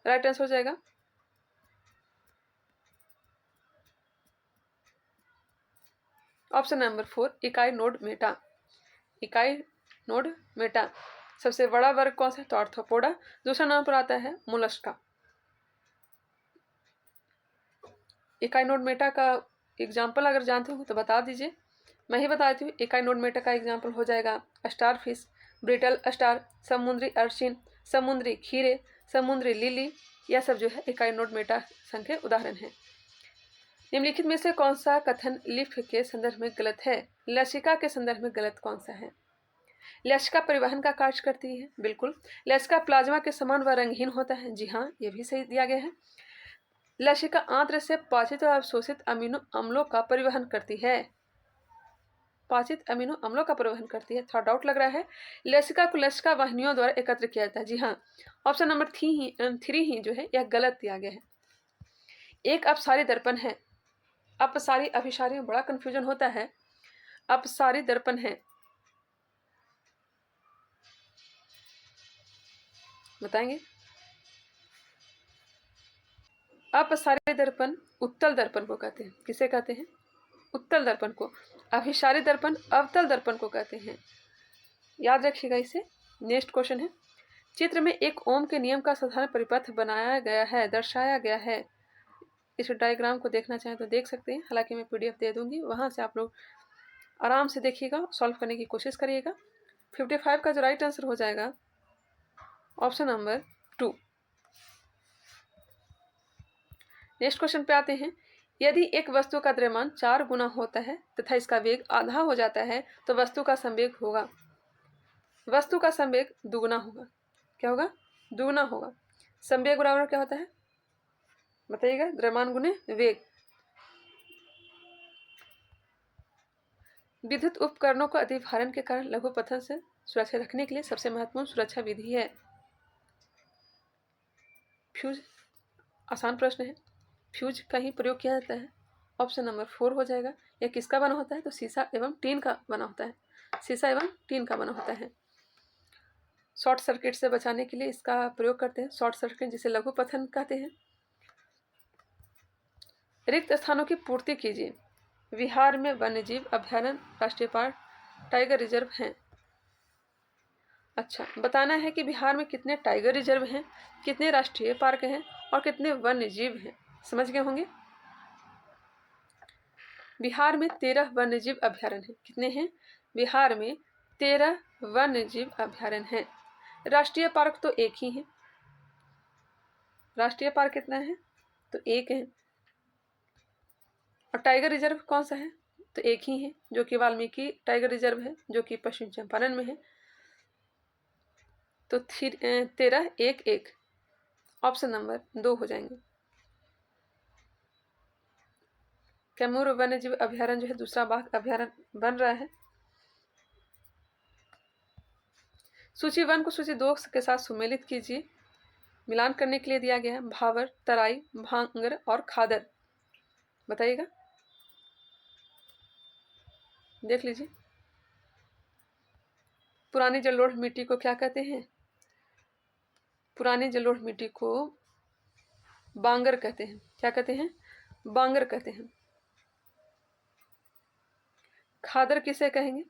राइट आंसर हो जाएगा ऑप्शन नंबर 4, इकाई नोड मेटा। इकाई नोड मेटा। सबसे बड़ा वर्ग कौन सा है? तो आर्थ्रोपोडा। दूसरा नाम पर आता है मोलस्का। इकाई नोड मेटा का एग्जाम्पल अगर जानते हो तो बता दीजिए, मैं ही बताती हूँ। इकाई नोड मेटा का एग्जाम्पल हो जाएगा स्टार फिश, ब्रिटल स्टार, समुद्री अर्चिन, समुद्री खीरे, समुद्री लिली, यह सब जो है इकाई नोड मेटा संघ के उदाहरण है। निम्नलिखित में से कौन सा कथन लिफ्ट के संदर्भ में गलत है? लसिका के संदर्भ में गलत कौन सा है? लसिका परिवहन का कार्य करती है, बिल्कुल। लसिका प्लाज्मा के समान व रंगहीन होता है, जी हाँ, यह भी सही दिया गया है। लसिका आंत्र से पाचित और अवशोषित अमीनो अम्लों का परिवहन करती है। पाचित अमीनो अम्लों का परिवहन करती है, थोड़ा डाउट लग रहा है। लसिका को लसिका वाहिनियों द्वारा एकत्र किया जाता है, जी हाँ, ऑप्शन नंबर 3 ही जो है यह गलत दिया गया है। एक अपसारी दर्पण है। अपसारी अभिसारी में बड़ा कंफ्यूजन होता है। अपसारी दर्पण है, बताएंगे? अपसारी दर्पण उत्तल दर्पण को कहते हैं। किसे कहते हैं? उत्तल दर्पण को। अभिसारी दर्पण अवतल दर्पण को कहते हैं। याद रखिएगा इसे। नेक्स्ट क्वेश्चन है, चित्र में एक ओम के नियम का साधारण परिपथ बनाया गया है, दर्शाया गया है। इस डायग्राम को देखना चाहें तो देख सकते हैं, हालांकि मैं PDF दे दूंगी, वहां से आप लोग आराम से देखिएगा, सॉल्व करने की कोशिश करिएगा। 55 का जो राइट आंसर हो जाएगा ऑप्शन नंबर 2। नेक्स्ट क्वेश्चन पे आते हैं, यदि एक वस्तु का द्रव्यमान 4 गुना होता है तथा इसका वेग आधा हो जाता है तो वस्तु का संवेग होगा, वस्तु का संवेग दुगुना होगा। क्या होगा? दुगुना होगा। संवेग बराबर क्या होता है बताइएगा? द्रव्यमान गुने वेग। विद्युत उपकरणों को अतिभारण के कारण लघु पतन से सुरक्षा रखने के लिए सबसे महत्वपूर्ण सुरक्षा विधि है फ्यूज। आसान प्रश्न है। फ्यूज का ही प्रयोग किया जाता है। ऑप्शन नंबर 4 हो जाएगा। यह किसका बना होता है? तो शीशा एवं टीन का बना होता है। शीशा एवं टीन का बना होता है। शॉर्ट सर्किट से बचाने के लिए इसका प्रयोग करते हैं। शॉर्ट सर्किट जिसे लघु पतन कहते हैं। रिक्त स्थानों की पूर्ति कीजिए। बिहार में वन्यजीव अभ्यारण्य, राष्ट्रीय पार्क, टाइगर रिजर्व हैं। अच्छा, बताना है कि बिहार में कितने टाइगर रिजर्व हैं, कितने राष्ट्रीय पार्क हैं और कितने वन्यजीव हैं। समझ गए होंगे। बिहार में 13 वन्यजीव अभ्यारण्य हैं। कितने हैं? बिहार में 13 वन्यजीव अभ्यारण्य हैं। राष्ट्रीय पार्क तो एक ही है। राष्ट्रीय पार्क कितना है? तो एक है। और टाइगर रिजर्व कौन सा है? तो एक ही है, जो कि वाल्मीकि टाइगर रिजर्व है, जो कि पश्चिम चंपारण में है। तो 13 1 1 ऑप्शन नंबर 2 हो जाएंगे। कैमूर वन्यजीव अभ्यारण्य जो है दूसरा बाघ अभ्यारण्य बन रहा है। सूची 1 को सूची 2 के साथ सुमेलित कीजिए। मिलान करने के लिए दिया गया है भावर, तराई, भांगर और खादर। बताइएगा, देख लीजिए। पुरानी जलोढ़ मिट्टी को क्या कहते हैं? पुरानी जलोढ़ मिट्टी को बांगर कहते हैं। क्या कहते हैं? बांगर कहते हैं। खादर किसे कहेंगे?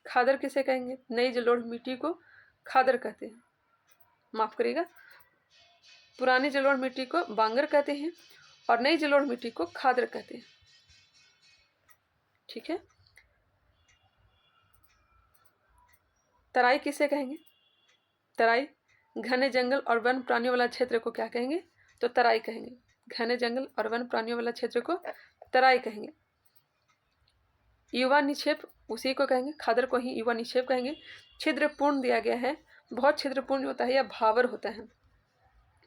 खादर किसे कहेंगे? नई जलोढ़ मिट्टी को खादर कहते हैं। माफ करिएगा, पुरानी जलोढ़ मिट्टी को बांगर कहते हैं और नई जलोढ़ मिट्टी को खादर कहते हैं। ठीक है। तराई किसे कहेंगे? तराई घने जंगल और वन प्राणियों वाला क्षेत्र को क्या कहेंगे? तो तराई कहेंगे। घने जंगल और वन प्राणियों वाला क्षेत्र को तराई कहेंगे। युवा निक्षेप उसी को कहेंगे, खादर को ही युवा निक्षेप कहेंगे। छिद्रपूर्ण दिया गया है। बहुत छिद्रपूर्ण होता है या भावर होता है।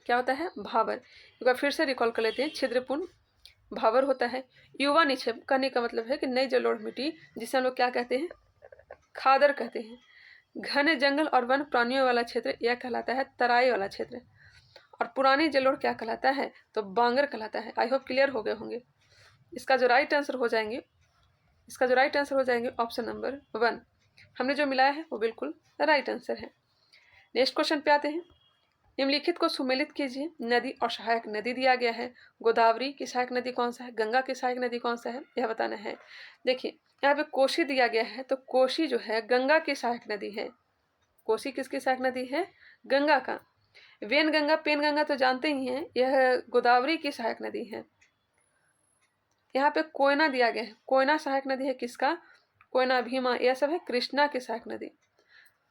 क्या होता है? भावर। एक बार फिर से रिकॉल कर लेते हैं। छिद्रपूर्ण भावर होता है। युवा निक्षेप कहने का मतलब है कि नई जलोढ़ मिट्टी, जिसे हम लोग क्या कहते हैं? खादर कहते हैं। घने जंगल और वन प्राणियों वाला क्षेत्र यह कहलाता है तराई वाला क्षेत्र। और पुरानी जलोढ़ क्या कहलाता है? तो बांगर कहलाता है। आई होप क्लियर हो गए होंगे। इसका जो राइट आंसर हो जाएंगे ऑप्शन नंबर 1। हमने जो मिलाया है वो बिल्कुल राइट आंसर है। नेक्स्ट क्वेश्चन पे आते हैं। निम्नलिखित को सुमेलित कीजिए। नदी और सहायक नदी दिया गया है। गोदावरी की सहायक नदी कौन सा है? गंगा की सहायक नदी कौन सा है? यह बताना है। देखिए, यहाँ पे कोसी दिया गया है, तो कोसी जो है गंगा की सहायक नदी है। कोसी किसकी सहायक नदी है? गंगा का। वेन गंगा, पेन गंगा तो जानते ही हैं, यह गोदावरी की सहायक नदी है। यहाँ पे कोयना दिया गया है। कोयना सहायक नदी है किसका? कोयना, भीमा, यह सब है कृष्णा की सहायक नदी।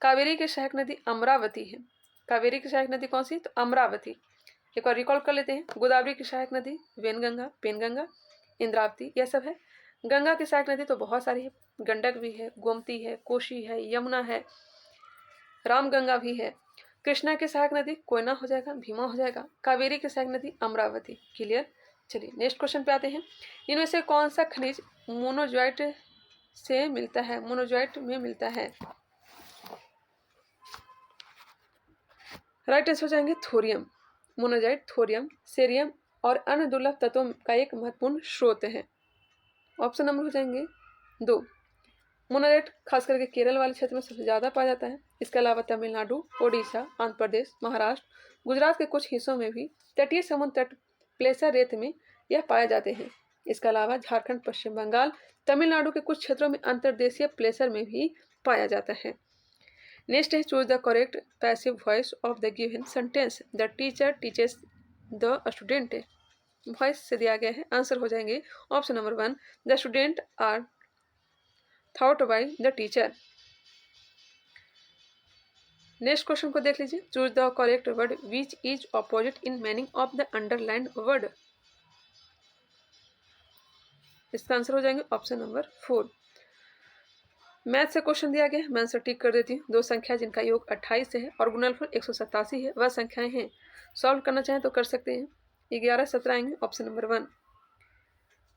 कावेरी की सहायक नदी अमरावती है। कावेरी की सहायक नदी कौन सी? तो अमरावती। एक बार रिकॉल कर लेते हैं। गोदावरी की सहायक नदी वेनगंगा, पेनगंगा, इंद्रावती, यह सब है। गंगा की सहायक नदी तो बहुत सारी है। गंडक भी है, गोमती है, कोशी है, यमुना है, रामगंगा भी है। कृष्णा की सहायक नदी कोयना हो जाएगा, भीमा हो जाएगा। कावेरी की सहायक नदी अमरावती। क्लियर। चलिए नेक्स्ट क्वेश्चन पे आते हैं। इनमें से कौन सा खनिज मोनोजॉइट से मिलता है? मोनोजॉइट में मिलता है। राइट आंसर हो जाएंगे थोरियम। मोनोजाइट थोरियम, सेरियम और अन्य दुर्लभ तत्वों का एक महत्वपूर्ण स्रोत है। ऑप्शन नंबर हो जाएंगे 2। मोनोजाइट खास करके केरल वाले क्षेत्र में सबसे ज़्यादा पाया जाता है। इसके अलावा तमिलनाडु, ओडिशा, आंध्र प्रदेश, महाराष्ट्र, गुजरात के कुछ हिस्सों में भी तटीय समुद्र तट प्लेसर रेत में यह पाए जाते हैं। इसके अलावा झारखंड, पश्चिम बंगाल, तमिलनाडु के कुछ क्षेत्रों में अंतर्देशीय प्लेसर में भी पाया जाता है। नेक्स्ट है choose the correct passive voice of the given sentence. The teacher teaches the student. Voice से दिया गया है, आंसर हो जाएंगे option number 1 the student are taught by the teacher. Next question को देख लीजिए। Choose the correct word which is opposite in meaning of the underlined word. इसका आंसर हो जाएंगे ऑप्शन नंबर 4। मैथ से क्वेश्चन दिया गया है, मैं आंसर टिक कर देती हूँ। दो संख्या जिनका योग 28 है और गुणनफल 187 है वह संख्याएं हैं। सॉल्व करना चाहें तो कर सकते हैं। 11 17 आएंगे ऑप्शन नंबर 1।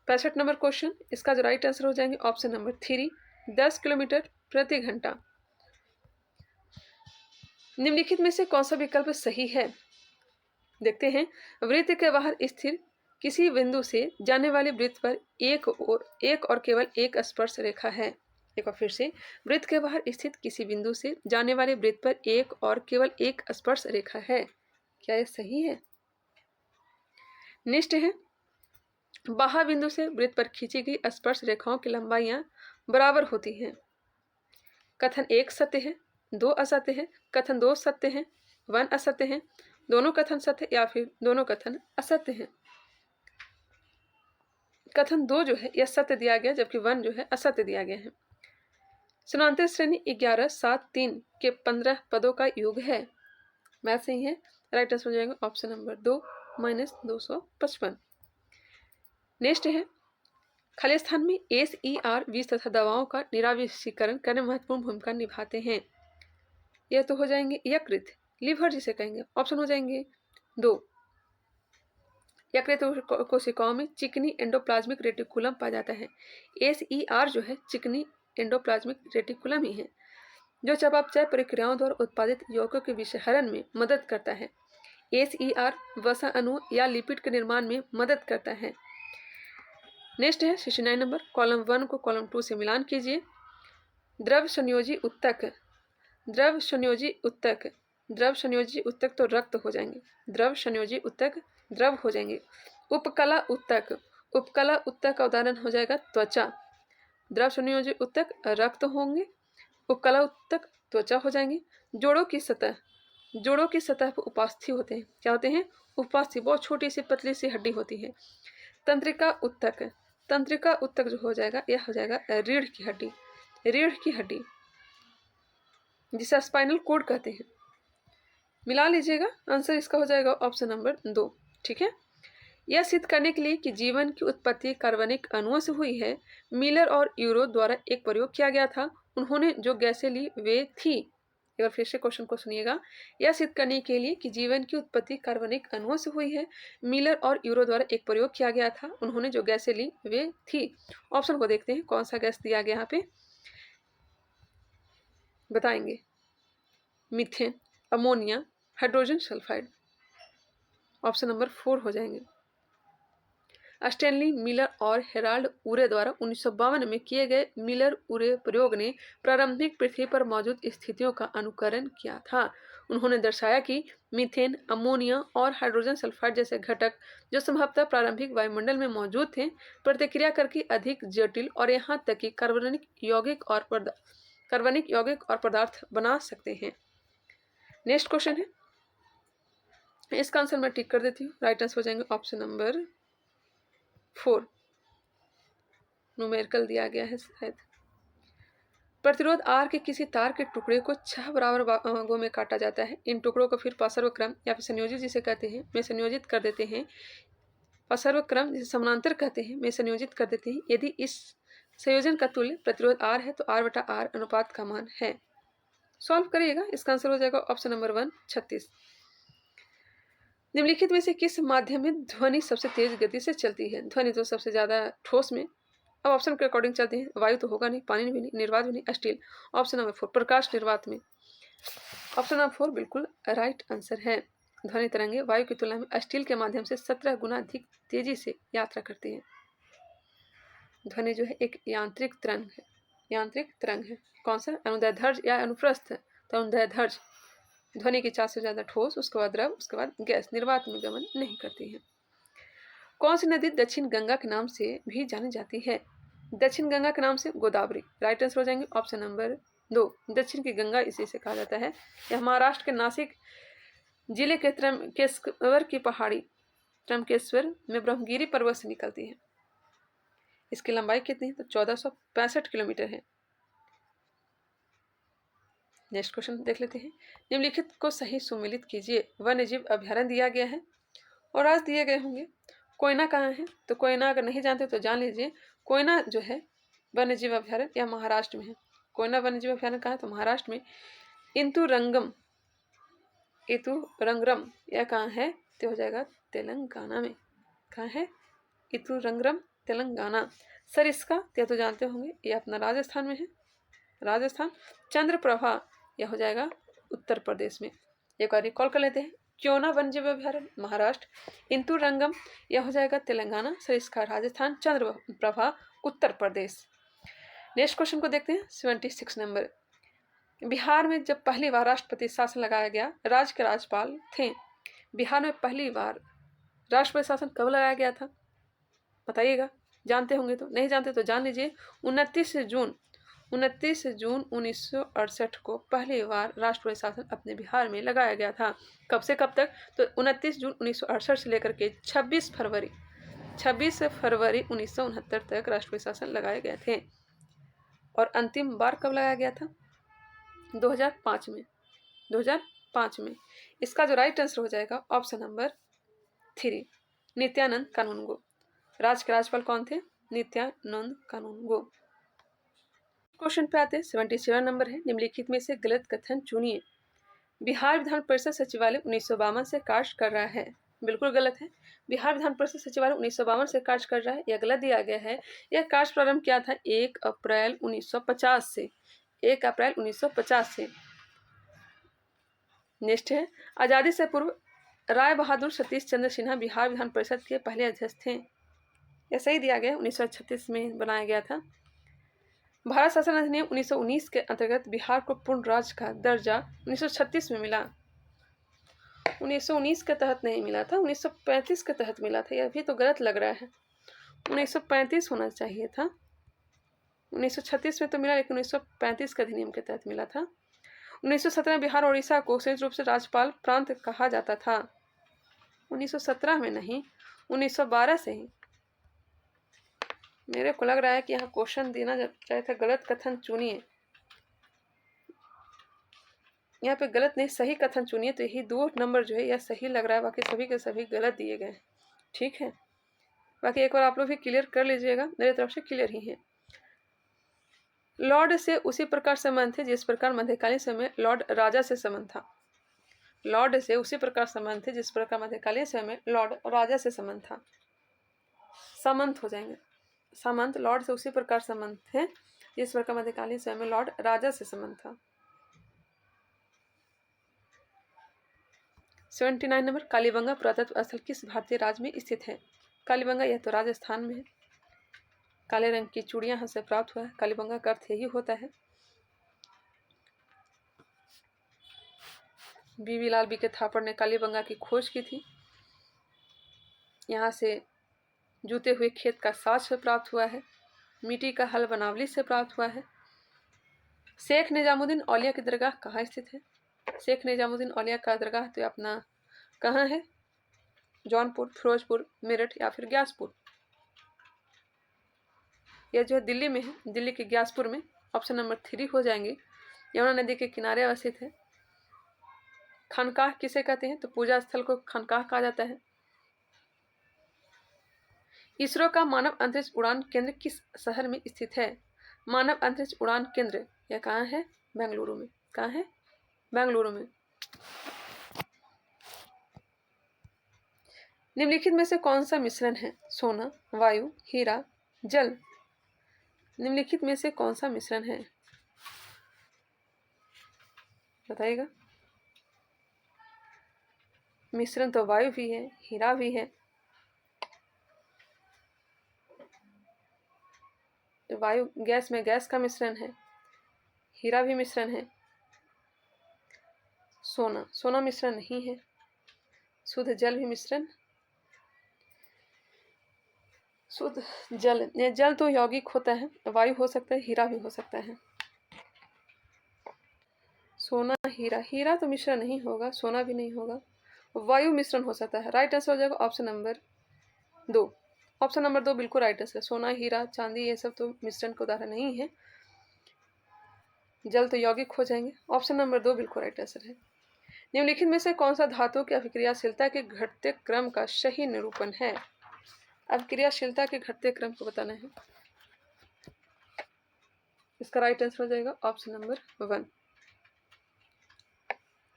65 नंबर क्वेश्चन, इसका जो राइट आंसर हो जाएंगे ऑप्शन नंबर 3 10 किलोमीटर प्रति घंटा। निम्नलिखित में से कौन सा विकल्प सही है? देखते हैं। वृत्त के बाहर स्थिर किसी बिंदु से जाने वाले वृत्त पर एक और केवल एक स्पर्श रेखा है। एक बार फिर से, वृत्त के बाहर स्थित किसी बिंदु से जाने वाले वृत्त पर एक और केवल एक स्पर्श रेखा है। क्या यह सही है? नेक्स्ट है, बाह्य बिंदु से वृत्त पर खींची गई स्पर्श रेखाओं की लंबाइयां बराबर होती हैं। कथन 1 सत्य है, 2 असत्य है। कथन 2 सत्य है, 1 असत्य है। दोनों कथन सत्य या फिर दोनों कथन असत्य हैं। कथन 2 जो है यह सत्य दिया गया, जबकि 1 जो है असत्य दिया गया है। समानांतर श्रेणी 11 7 3 के 15 पदों का योग है। मैथ सही है, राइट आंसर हो जाएगा ऑप्शन नंबर 2 -255। नेक्स्ट है, खाली स्थान में SER विष तथा दवाओं का निराविष्कीकरण करने में महत्वपूर्ण भूमिका निभाते हैं। यह तो हो जाएंगे यकृत, लिवर जिसे कहेंगे। ऑप्शन हो जाएंगे 2। यकृत कोशिकाओं में चिकनी एंडोप्लाज्मिक रेटिकुलम पाया जाता है। SER जो है चिकनी एंडोप्लाज्मिक रेटिकुलम ही है, जो चयापचय प्रक्रियाओं द्वारा उत्पादित यौगिकों के विषहरण में मदद करता है। SER वसा अणु या लिपिड के निर्माण में मदद करता है। नेक्स्ट है 69 नंबर, कॉलम 1 को कॉलम 2 से मिलान कीजिए। द्रव संयोजी उत्तक, द्रव संयोजी उत्तक, द्रव संयोजी उत्तक तो रक्त हो जाएंगे। द्रव संयोजी उत्तक द्रव हो जाएंगे। उपकला उत्तक, उपकला उत्तक का उदाहरण हो जाएगा त्वचा। द्रव संयोजी उत्तक रक्त होंगे, उपकला उत्तक त्वचा हो जाएंगे। जोड़ों की सतह, जोड़ों की सतह पर उपास्थि होते हैं। क्या होते हैं? उपास्थि, बहुत छोटी सी पतली सी हड्डी होती है। तंत्रिका उत्तक, तंत्रिका उत्तक जो हो जाएगा यह हो जाएगा रीढ़ की हड्डी, रीढ़ की हड्डी जिसे स्पाइनल कोड कहते हैं। मिला लीजिएगा, आंसर इसका हो जाएगा ऑप्शन नंबर 2। ठीक है। यह सिद्ध करने के लिए कि जीवन की उत्पत्ति कार्बनिक अणुओं से हुई है, मिलर और यूरो द्वारा एक प्रयोग किया गया था। उन्होंने जो गैसें ली वे थी। एक बार फिर से क्वेश्चन को सुनिएगा। यह सिद्ध करने के लिए कि जीवन की उत्पत्ति कार्बनिक अणुओं से हुई है, मिलर और यूरो द्वारा एक प्रयोग किया गया था। उन्होंने जो गैसें ली वे थी। ऑप्शन को देखते हैं, कौन सा गैस दिया गया यहाँ पे बताएंगे। Methane, ammonia, hydrogen sulphide. Option number 4 हो जाएंगे। स्टैनली मिलर और हेराल्ड उरे द्वारा 1952 में किए गए मिलर उरे प्रयोग ने प्रारंभिक पृथ्वी पर मौजूद स्थितियों का अनुकरण किया था। उन्होंने दर्शाया कि मीथेन, अमोनिया और हाइड्रोजन सल्फाइड जैसे घटक जो संभवतः प्रारंभिक वायुमंडल में मौजूद थे, प्रतिक्रिया करके अधिक जटिल और यहाँ तक कि कार्बनिक यौगिक और पदार्थ बना सकते हैं। नेक्स्ट क्वेश्चन है, इसका आंसर मैं टिक कर देती हूँ। राइट आंसर हो जाएंगे ऑप्शन नंबर 4। न्यूमेरिकल दिया गया है शायद। प्रतिरोध R के किसी तार के टुकड़े को 6 बराबर भागों में काटा जाता है। इन टुकड़ों को फिर पार्श्व क्रम या फिर संयोजित जिसे कहते हैं में संयोजित कर देते हैं। पार्श्व क्रम जिसे समानांतर कहते हैं में संयोजित कर देते हैं। यदि इस संयोजन का तुल्य प्रतिरोध R है तो R/R अनुपात का मान है। सॉल्व करिएगा, इसका आंसर हो जाएगा ऑप्शन नंबर 1 36। निम्नलिखित में से किस माध्यम में ध्वनि सबसे तेज गति से चलती है? ध्वनि तो सबसे ज्यादा ठोस में। अब ऑप्शन के अकॉर्डिंग चलते हैं। वायु तो होगा नहीं, पानी भी नहीं, निर्वात भी नहीं, स्टील। ऑप्शन नंबर 4 प्रकाश निर्वात में। ऑप्शन नंबर 4 बिल्कुल राइट आंसर है। ध्वनि तरंगे वायु की तुलना में स्टील के माध्यम से 17 गुना अधिक तेजी से यात्रा करती है। ध्वनि जो है एक यांत्रिक तरंग है, यांत्रिक तरंग है। कौन सा? अनुदैर्ध्य या अनुप्रस्थ? तो अनुदैर्ध्य। ध्वनि की 4 से ज्यादा ठोस, उसके बाद द्रव, उसके बाद गैस, निर्वात में गमन नहीं करती है। कौन सी नदी दक्षिण गंगा के नाम से भी जानी जाती है? दक्षिण गंगा के नाम से गोदावरी। राइट आंसर हो जाएंगे ऑप्शन नंबर 2 दक्षिण की गंगा इसी से कहा जाता है। यह महाराष्ट्र के नासिक जिले के त्र्यंबकेश्वर की पहाड़ी त्र्यंबकेश्वर में ब्रह्मगिरी पर्वत से निकलती है। इसकी लंबाई कितनी है? तो 1465 किलोमीटर है। नेक्स्ट क्वेश्चन देख लेते हैं। निम्नलिखित को सही सुमेलित कीजिए। वन्य जीव अभ्यारण्य दिया गया है और आज दिए गए होंगे। कोयना कहाँ है? तो कोयना अगर नहीं जानते तो जान लीजिए। कोयना जो है वन्य जीव अभ्यारण्य या महाराष्ट्र में है। कोयना वन्य जीव अभ्यारण्य कहाँ है? तो महाराष्ट्र में। इतुरंगरम यह कहाँ है? तो हो जाएगा तेलंगाना में। कहाँ है? इतुरंगरम तेलंगाना। सर इसका यह तो जानते होंगे, ये अपना राजस्थान में है। राजस्थान। चंद्रप्रभा यह हो जाएगा उत्तर प्रदेश में। एक बार रिकॉल कर लेते हैं। क्योना वन्य जीव अभ्यारण्य महाराष्ट्र, इंतुरंगम यह हो जाएगा तेलंगाना, सर इसका राजस्थान, चंद्रप्रभा उत्तर प्रदेश। नेक्स्ट क्वेश्चन को देखते हैं। 76 नंबर। बिहार में जब पहली बार राष्ट्रपति शासन लगाया गया, राज्य के राज्यपाल थे। बिहार में पहली बार राष्ट्रपति शासन कब लगाया गया था? बताइएगा। जानते होंगे तो, नहीं जानते तो जान लीजिए। 29 जून 1968 को पहली बार राष्ट्रपति शासन अपने बिहार में लगाया गया था। कब से कब तक? तो 29 जून 1968 से लेकर के 26 फरवरी 1969 तक राष्ट्रपति शासन लगाए गए थे। और अंतिम बार कब लगाया गया था? 2005 में। 2005 में। इसका जो राइट आंसर हो जाएगा ऑप्शन नंबर 3, नित्यानंद कानूनगो। राज्य के राज्यपाल कौन थे? नित्यानंद कानूनगो। क्वेश्चन पे आते हैं। 77 नंबर है। निम्नलिखित में से गलत कथन चुनिए। बिहार विधान परिषद सचिवालय 1952 से कार्य कर रहा है। बिल्कुल गलत है। बिहार विधान परिषद सचिवालय 1952 से कार्य कर रहा है, यह गलत दिया गया है। यह कार्य प्रारंभ किया था 1 अप्रैल 1950 से। 1 अप्रैल 1950 से। नेक्स्ट है। आजादी से पूर्व राय बहादुर सतीश चंद्र सिन्हा बिहार विधान परिषद के पहले अध्यक्ष थे। यह सही दिया गया। 1936 में बनाया गया था। भारत शासन अधिनियम 1919 के अंतर्गत बिहार को पूर्ण राज्य का दर्जा 1936 में मिला। 1919 के तहत नहीं मिला था, 1935 के तहत मिला था। यह भी तो गलत लग रहा है। 1935 होना चाहिए था। 1936 में तो मिला, लेकिन 1935 के अधिनियम के तहत मिला था। 1917 में बिहार और उड़ीसा को संयुक्त रूप से राज्यपाल प्रांत कहा जाता था। 1917 में नहीं, 1912 से ही। मेरे को लग रहा है कि यहाँ क्वेश्चन देना चाहे था गलत कथन चुनिए। यहाँ पे गलत नहीं, सही कथन चुनिए। तो यही 2 नंबर जो है यह सही लग रहा है, बाकी सभी के सभी गलत दिए गए। ठीक है, बाकी एक बार आप लोग भी क्लियर कर लीजिएगा। मेरी तरफ से क्लियर ही है। लॉर्ड से उसी प्रकार संबंध थे जिस प्रकार मध्यकालीन समय में लॉर्ड राजा से संबंध था। लॉर्ड से उसी प्रकार संबंध थे जिस प्रकार मध्यकालीन समय में लॉर्ड राजा से संबंध था। सामंत हो जाएंगे। सामंत। लॉर्ड से उसी प्रकार संबंध थे जिस प्रकार मध्यकालीन समय में लॉर्ड राजा से संबंध था। 79 नंबर। कालीबंगा पुरातत्व स्थल किस भारतीय राज्य में स्थित है? कालीबंगा यह तो राजस्थान में है। काले रंग की चूड़ियां यहाँ से प्राप्त हुआ है। कालीबंगा का अर्थ यही होता है। बीवी लाल बी के थापड़ ने कालीबंगा की खोज की थी। यहाँ से जूते हुए खेत का साज से प्राप्त हुआ है। मिट्टी का हल बनावली से प्राप्त हुआ है। शेख निजामुद्दीन औलिया की दरगाह कहाँ स्थित है? शेख निजामुद्दीन औलिया का दरगाह तो अपना कहाँ है? जौनपुर, फिरोजपुर, मेरठ या फिर ग्यासपुर। यह जो है दिल्ली में है। दिल्ली के ग्यासपुर में। ऑप्शन नंबर 3 हो जाएंगे। यमुना नदी के किनारे अवस्थित है। खानकाह किसे कहते हैं? तो पूजा स्थल को खानकाह कहा जाता है। इसरो का मानव अंतरिक्ष उड़ान केंद्र किस शहर में स्थित है? मानव अंतरिक्ष उड़ान केंद्र यह कहाँ है? बेंगलुरु में। कहाँ है? बेंगलुरु में। निम्नलिखित में से कौन सा मिश्रण है? सोना, वायु, हीरा, जल। निम्नलिखित में से कौन सा मिश्रण है? बताइएगा। मिश्रण तो वायु भी है, हीरा भी है। वायु गैस में गैस का मिश्रण है। हीरा भी मिश्रण है। सोना मिश्रण नहीं है। शुद्ध जल भी मिश्रण। शुद्ध जल तो यौगिक होता है। वायु हो सकता है, हीरा भी हो सकता है। सोना हीरा, हीरा तो मिश्रण नहीं होगा, सोना भी नहीं होगा, वायु मिश्रण हो सकता है। राइट आंसर हो जाएगा ऑप्शन नंबर 2। ऑप्शन नंबर 2 बिल्कुल राइट आंसर है। सोना हीरा चांदी ये सब तो मिश्रण का उदाहरण नहीं है, जल तो यौगिक हो जाएंगे। ऑप्शन नंबर 2 बिल्कुल राइट आंसर है। निम्नलिखित में से कौन सा धातु की अभिक्रियाशीलता के घटते क्रम का सही निरूपण है? अभिक्रियाशीलता के घटते क्रम को बताना है। इसका राइट आंसर हो जाएगा ऑप्शन नंबर 1।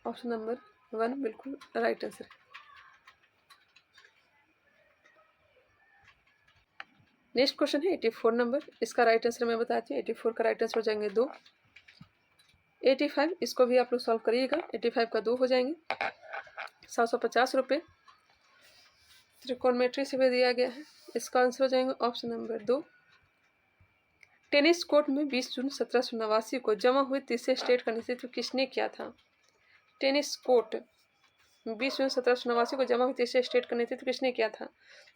ऑप्शन नंबर 1 बिल्कुल राइट आंसर है। नेक्स्ट क्वेश्चन है 84 नंबर। इसका राइट आंसर मैं बताती हूँ। 84 का राइट आंसर हो जाएंगे 2। 85 इसको भी आप लोग सॉल्व करिएगा। 85 का 2 हो जाएंगे 750 रुपये। त्रिकोणमिति से भी दिया गया है। इसका आंसर हो जाएंगे ऑप्शन नंबर 2। टेनिस कोर्ट में 20 जून 1789 को जमा हुए तीसरे स्टेट का नेतृत्व किसने किया था? टेनिस कोर्ट 20 जून 1789 को जमा हुए तीसरे स्टेट का नेतृत्व किसने किया था?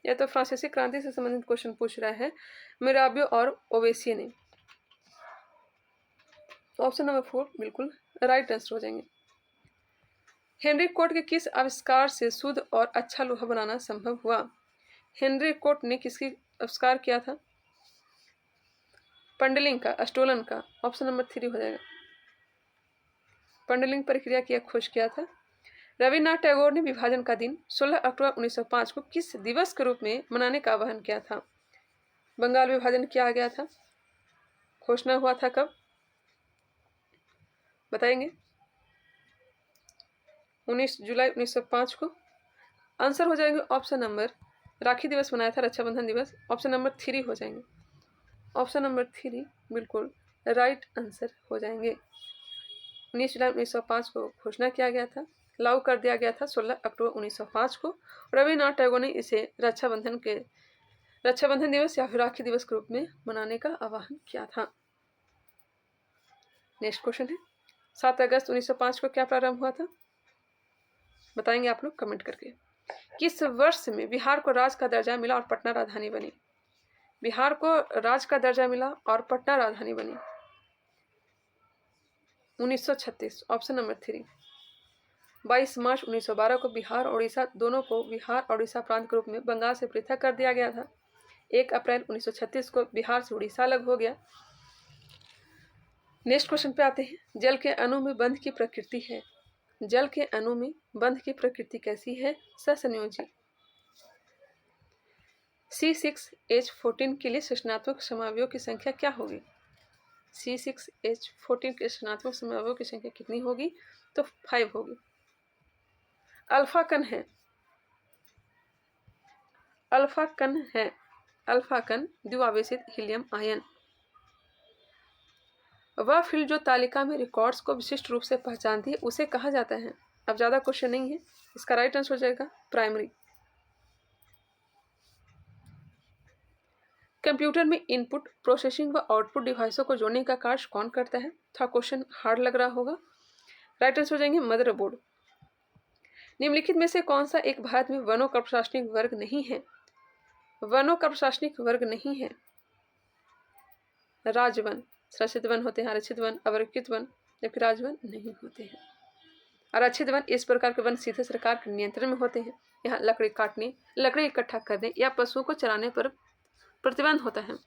यह तो फ्रांसीसी क्रांति से संबंधित क्वेश्चन पूछ रहा है मिराबियो और ओवेसिये ने। ऑप्शन नंबर 4 बिल्कुल राइट आंसर हो जाएंगे। हेनरी कोट के किस आविष्कार से शुद्ध और अच्छा लोहा बनाना संभव हुआ? हेनरी कोट ने किसकी आविष्कार किया था? पंडलिंग का, अस्टोलन का। ऑप्शन नंबर 3 हो जाएगा। पंडलिंग प्रक्रिया की खोज किया था। रविन्द्रनाथ टैगोर ने विभाजन का दिन 16 अक्टूबर 1905 को किस दिवस के रूप में मनाने का आह्वान किया था? बंगाल विभाजन किया गया था, घोषणा हुआ था कब बताएंगे? 19 जुलाई 1905 को। आंसर हो जाएंगे ऑप्शन नंबर, राखी दिवस मनाया था, रक्षाबंधन दिवस। ऑप्शन नंबर 3 हो जाएंगे। ऑप्शन नंबर 3 बिल्कुल राइट आंसर हो जाएंगे। 19 जुलाई 1905 को घोषणा किया गया था, लागू कर दिया गया था 16 अक्टूबर 1905 को। रविन्द्रनाथ टैगोर ने इसे रक्षाबंधन दिवस या फिर राखी दिवस के रूप में मनाने का आह्वान किया था। नेक्स्ट क्वेश्चन है 7 अगस्त 1905 को क्या प्रारंभ हुआ था? बताएंगे आप लोग कमेंट करके। किस वर्ष में बिहार को राज्य का दर्जा मिला और पटना राजधानी बनी? बिहार को राज्य का दर्जा मिला और पटना राजधानी बनी 1936। Option number 3। 22 मार्च 1912 को बिहार और उड़ीसा दोनों को बिहार और उड़ीसा प्रांत के रूप में बंगाल से पृथक कर दिया गया था। 1 अप्रैल 1936 को बिहार से उड़ीसा अलग हो गया। नेक्स्ट क्वेश्चन पे आते हैं। जल के अणु में बंध की प्रकृति है। जल के अणु में बंध की प्रकृति कैसी है? सहसंयोजी। C6H14 के लिए संरचनात्मक समअवयवों की संख्या क्या होगी? C6H14 के संरचनात्मक समअवयवों की संख्या कितनी होगी? तो 5 होगी। अल्फा कण है, अल्फा कण है, अल्फा कण द्विआवेशित हीलियम आयन। वह फील्ड जो तालिका में रिकॉर्ड्स को विशिष्ट रूप से पहचानती है उसे कहा जाता है। अब ज्यादा क्वेश्चन नहीं है, इसका राइट आंसर हो जाएगा प्राइमरी। कंप्यूटर में इनपुट, प्रोसेसिंग व आउटपुट डिवाइसों को जोड़ने का कार्य कौन करता है? थोड़ा क्वेश्चन हार्ड लग रहा होगा। राइट आंसर हो जाएंगे मदरबोर्ड। निम्नलिखित में से कौन सा एक भारत में वनों का प्रशासनिक वर्ग नहीं है? वनों का प्रशासनिक वर्ग नहीं है। राजवन, संरक्षित वन होते हैं, आरक्षित वन, अवरक्षित वन, जबकि राजवन नहीं होते हैं। आरक्षित वन इस प्रकार के वन सीधे सरकार के नियंत्रण में होते हैं। यहाँ लकड़ी काटने, लकड़ी इकट्ठा करने या पशुओं को चराने पर प्रतिबंध होता है।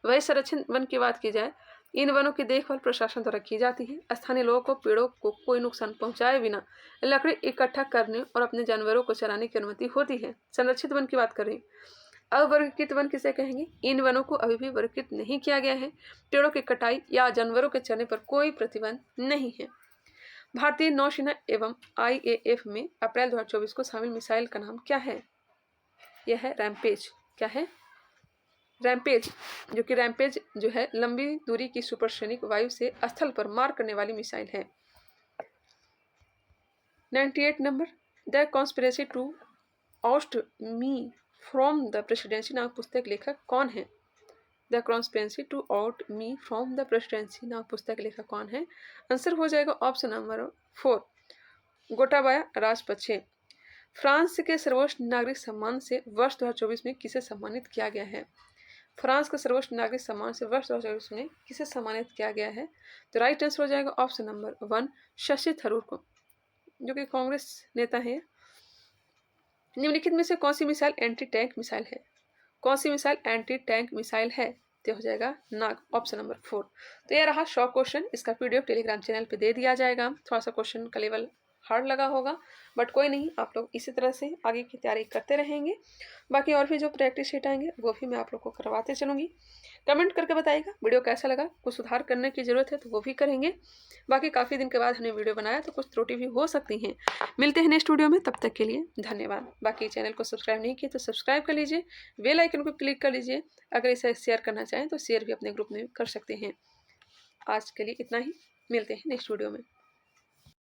वही संरक्षित वन की बात की जाए, इन वनों की देखभाल प्रशासन द्वारा की जाती है। स्थानीय लोगों को पेड़ों को कोई नुकसान पहुंचाए बिना लकड़ी इकट्ठा करने और अपने जानवरों को चराने की अनुमति होती है। संरक्षित वन की बात करें। अवर्गीकृत वन किसे कहेंगे? इन वनों को अभी भी वर्गीकृत नहीं किया गया है। पेड़ों की कटाई या जानवरों के चरने पर कोई प्रतिबंध नहीं है। भारतीय नौसेना एवं IAF में अप्रैल 2024 को शामिल मिसाइल का नाम क्या है? यह है रैम्पेज। क्या है? रैम्पेज, जो कि रैम्पेज जो है लंबी दूरी की सुपरसोनिक वायु से स्थल पर मार करने वाली मिसाइल है। 98 number. The conspiracy to oust me from the presidency नामक पुस्तक लेखक कौन है? The conspiracy to out me from the presidency नामक पुस्तक लेखक कौन है? आंसर हो जाएगा option number 4, Gotabaya Rajapaksa. France के सर्वोच्च नागरिक सम्मान से वर्ष 2024 में किसे सम्मानित किया गया है? फ्रांस का सर्वोच्च नागरिक सम्मान से वर्ष 2024 में किसे सम्मानित किया गया है? तो राइट आंसर हो जाएगा ऑप्शन नंबर 1 शशि थरूर को, जो कि कांग्रेस नेता है। निम्नलिखित में से कौन सी मिसाइल एंटी टैंक मिसाइल है? कौन सी मिसाइल एंटी टैंक मिसाइल है? तो हो जाएगा नाग, ऑप्शन नंबर 4। तो यह रहा शॉर्ट क्वेश्चन। इसका पीडीएफ टेलीग्राम चैनल पे दे दिया जाएगा। थोड़ा सा क्वेश्चन का लेवल हार्ड लगा होगा, बट कोई नहीं, आप लोग इसी तरह से आगे की तैयारी करते रहेंगे। बाकी और भी जो प्रैक्टिस शीट आएंगे वो भी मैं आप लोग को करवाते चलूँगी। कमेंट करके बताइएगा वीडियो कैसा लगा, कुछ सुधार करने की ज़रूरत है तो वो भी करेंगे। बाकी काफ़ी दिन के बाद हमने वीडियो बनाया तो कुछ त्रुटि भी हो सकती हैं। मिलते हैं नेक्स्ट वीडियो में, तब तक के लिए धन्यवाद। बाकी चैनल को सब्सक्राइब नहीं किए तो सब्सक्राइब कर लीजिए, बेल आइकन को क्लिक कर लीजिए। अगर इसे शेयर करना चाहें तो शेयर भी अपने ग्रुप में कर सकते हैं। आज के लिए इतना ही, मिलते हैं नेक्स्ट वीडियो में।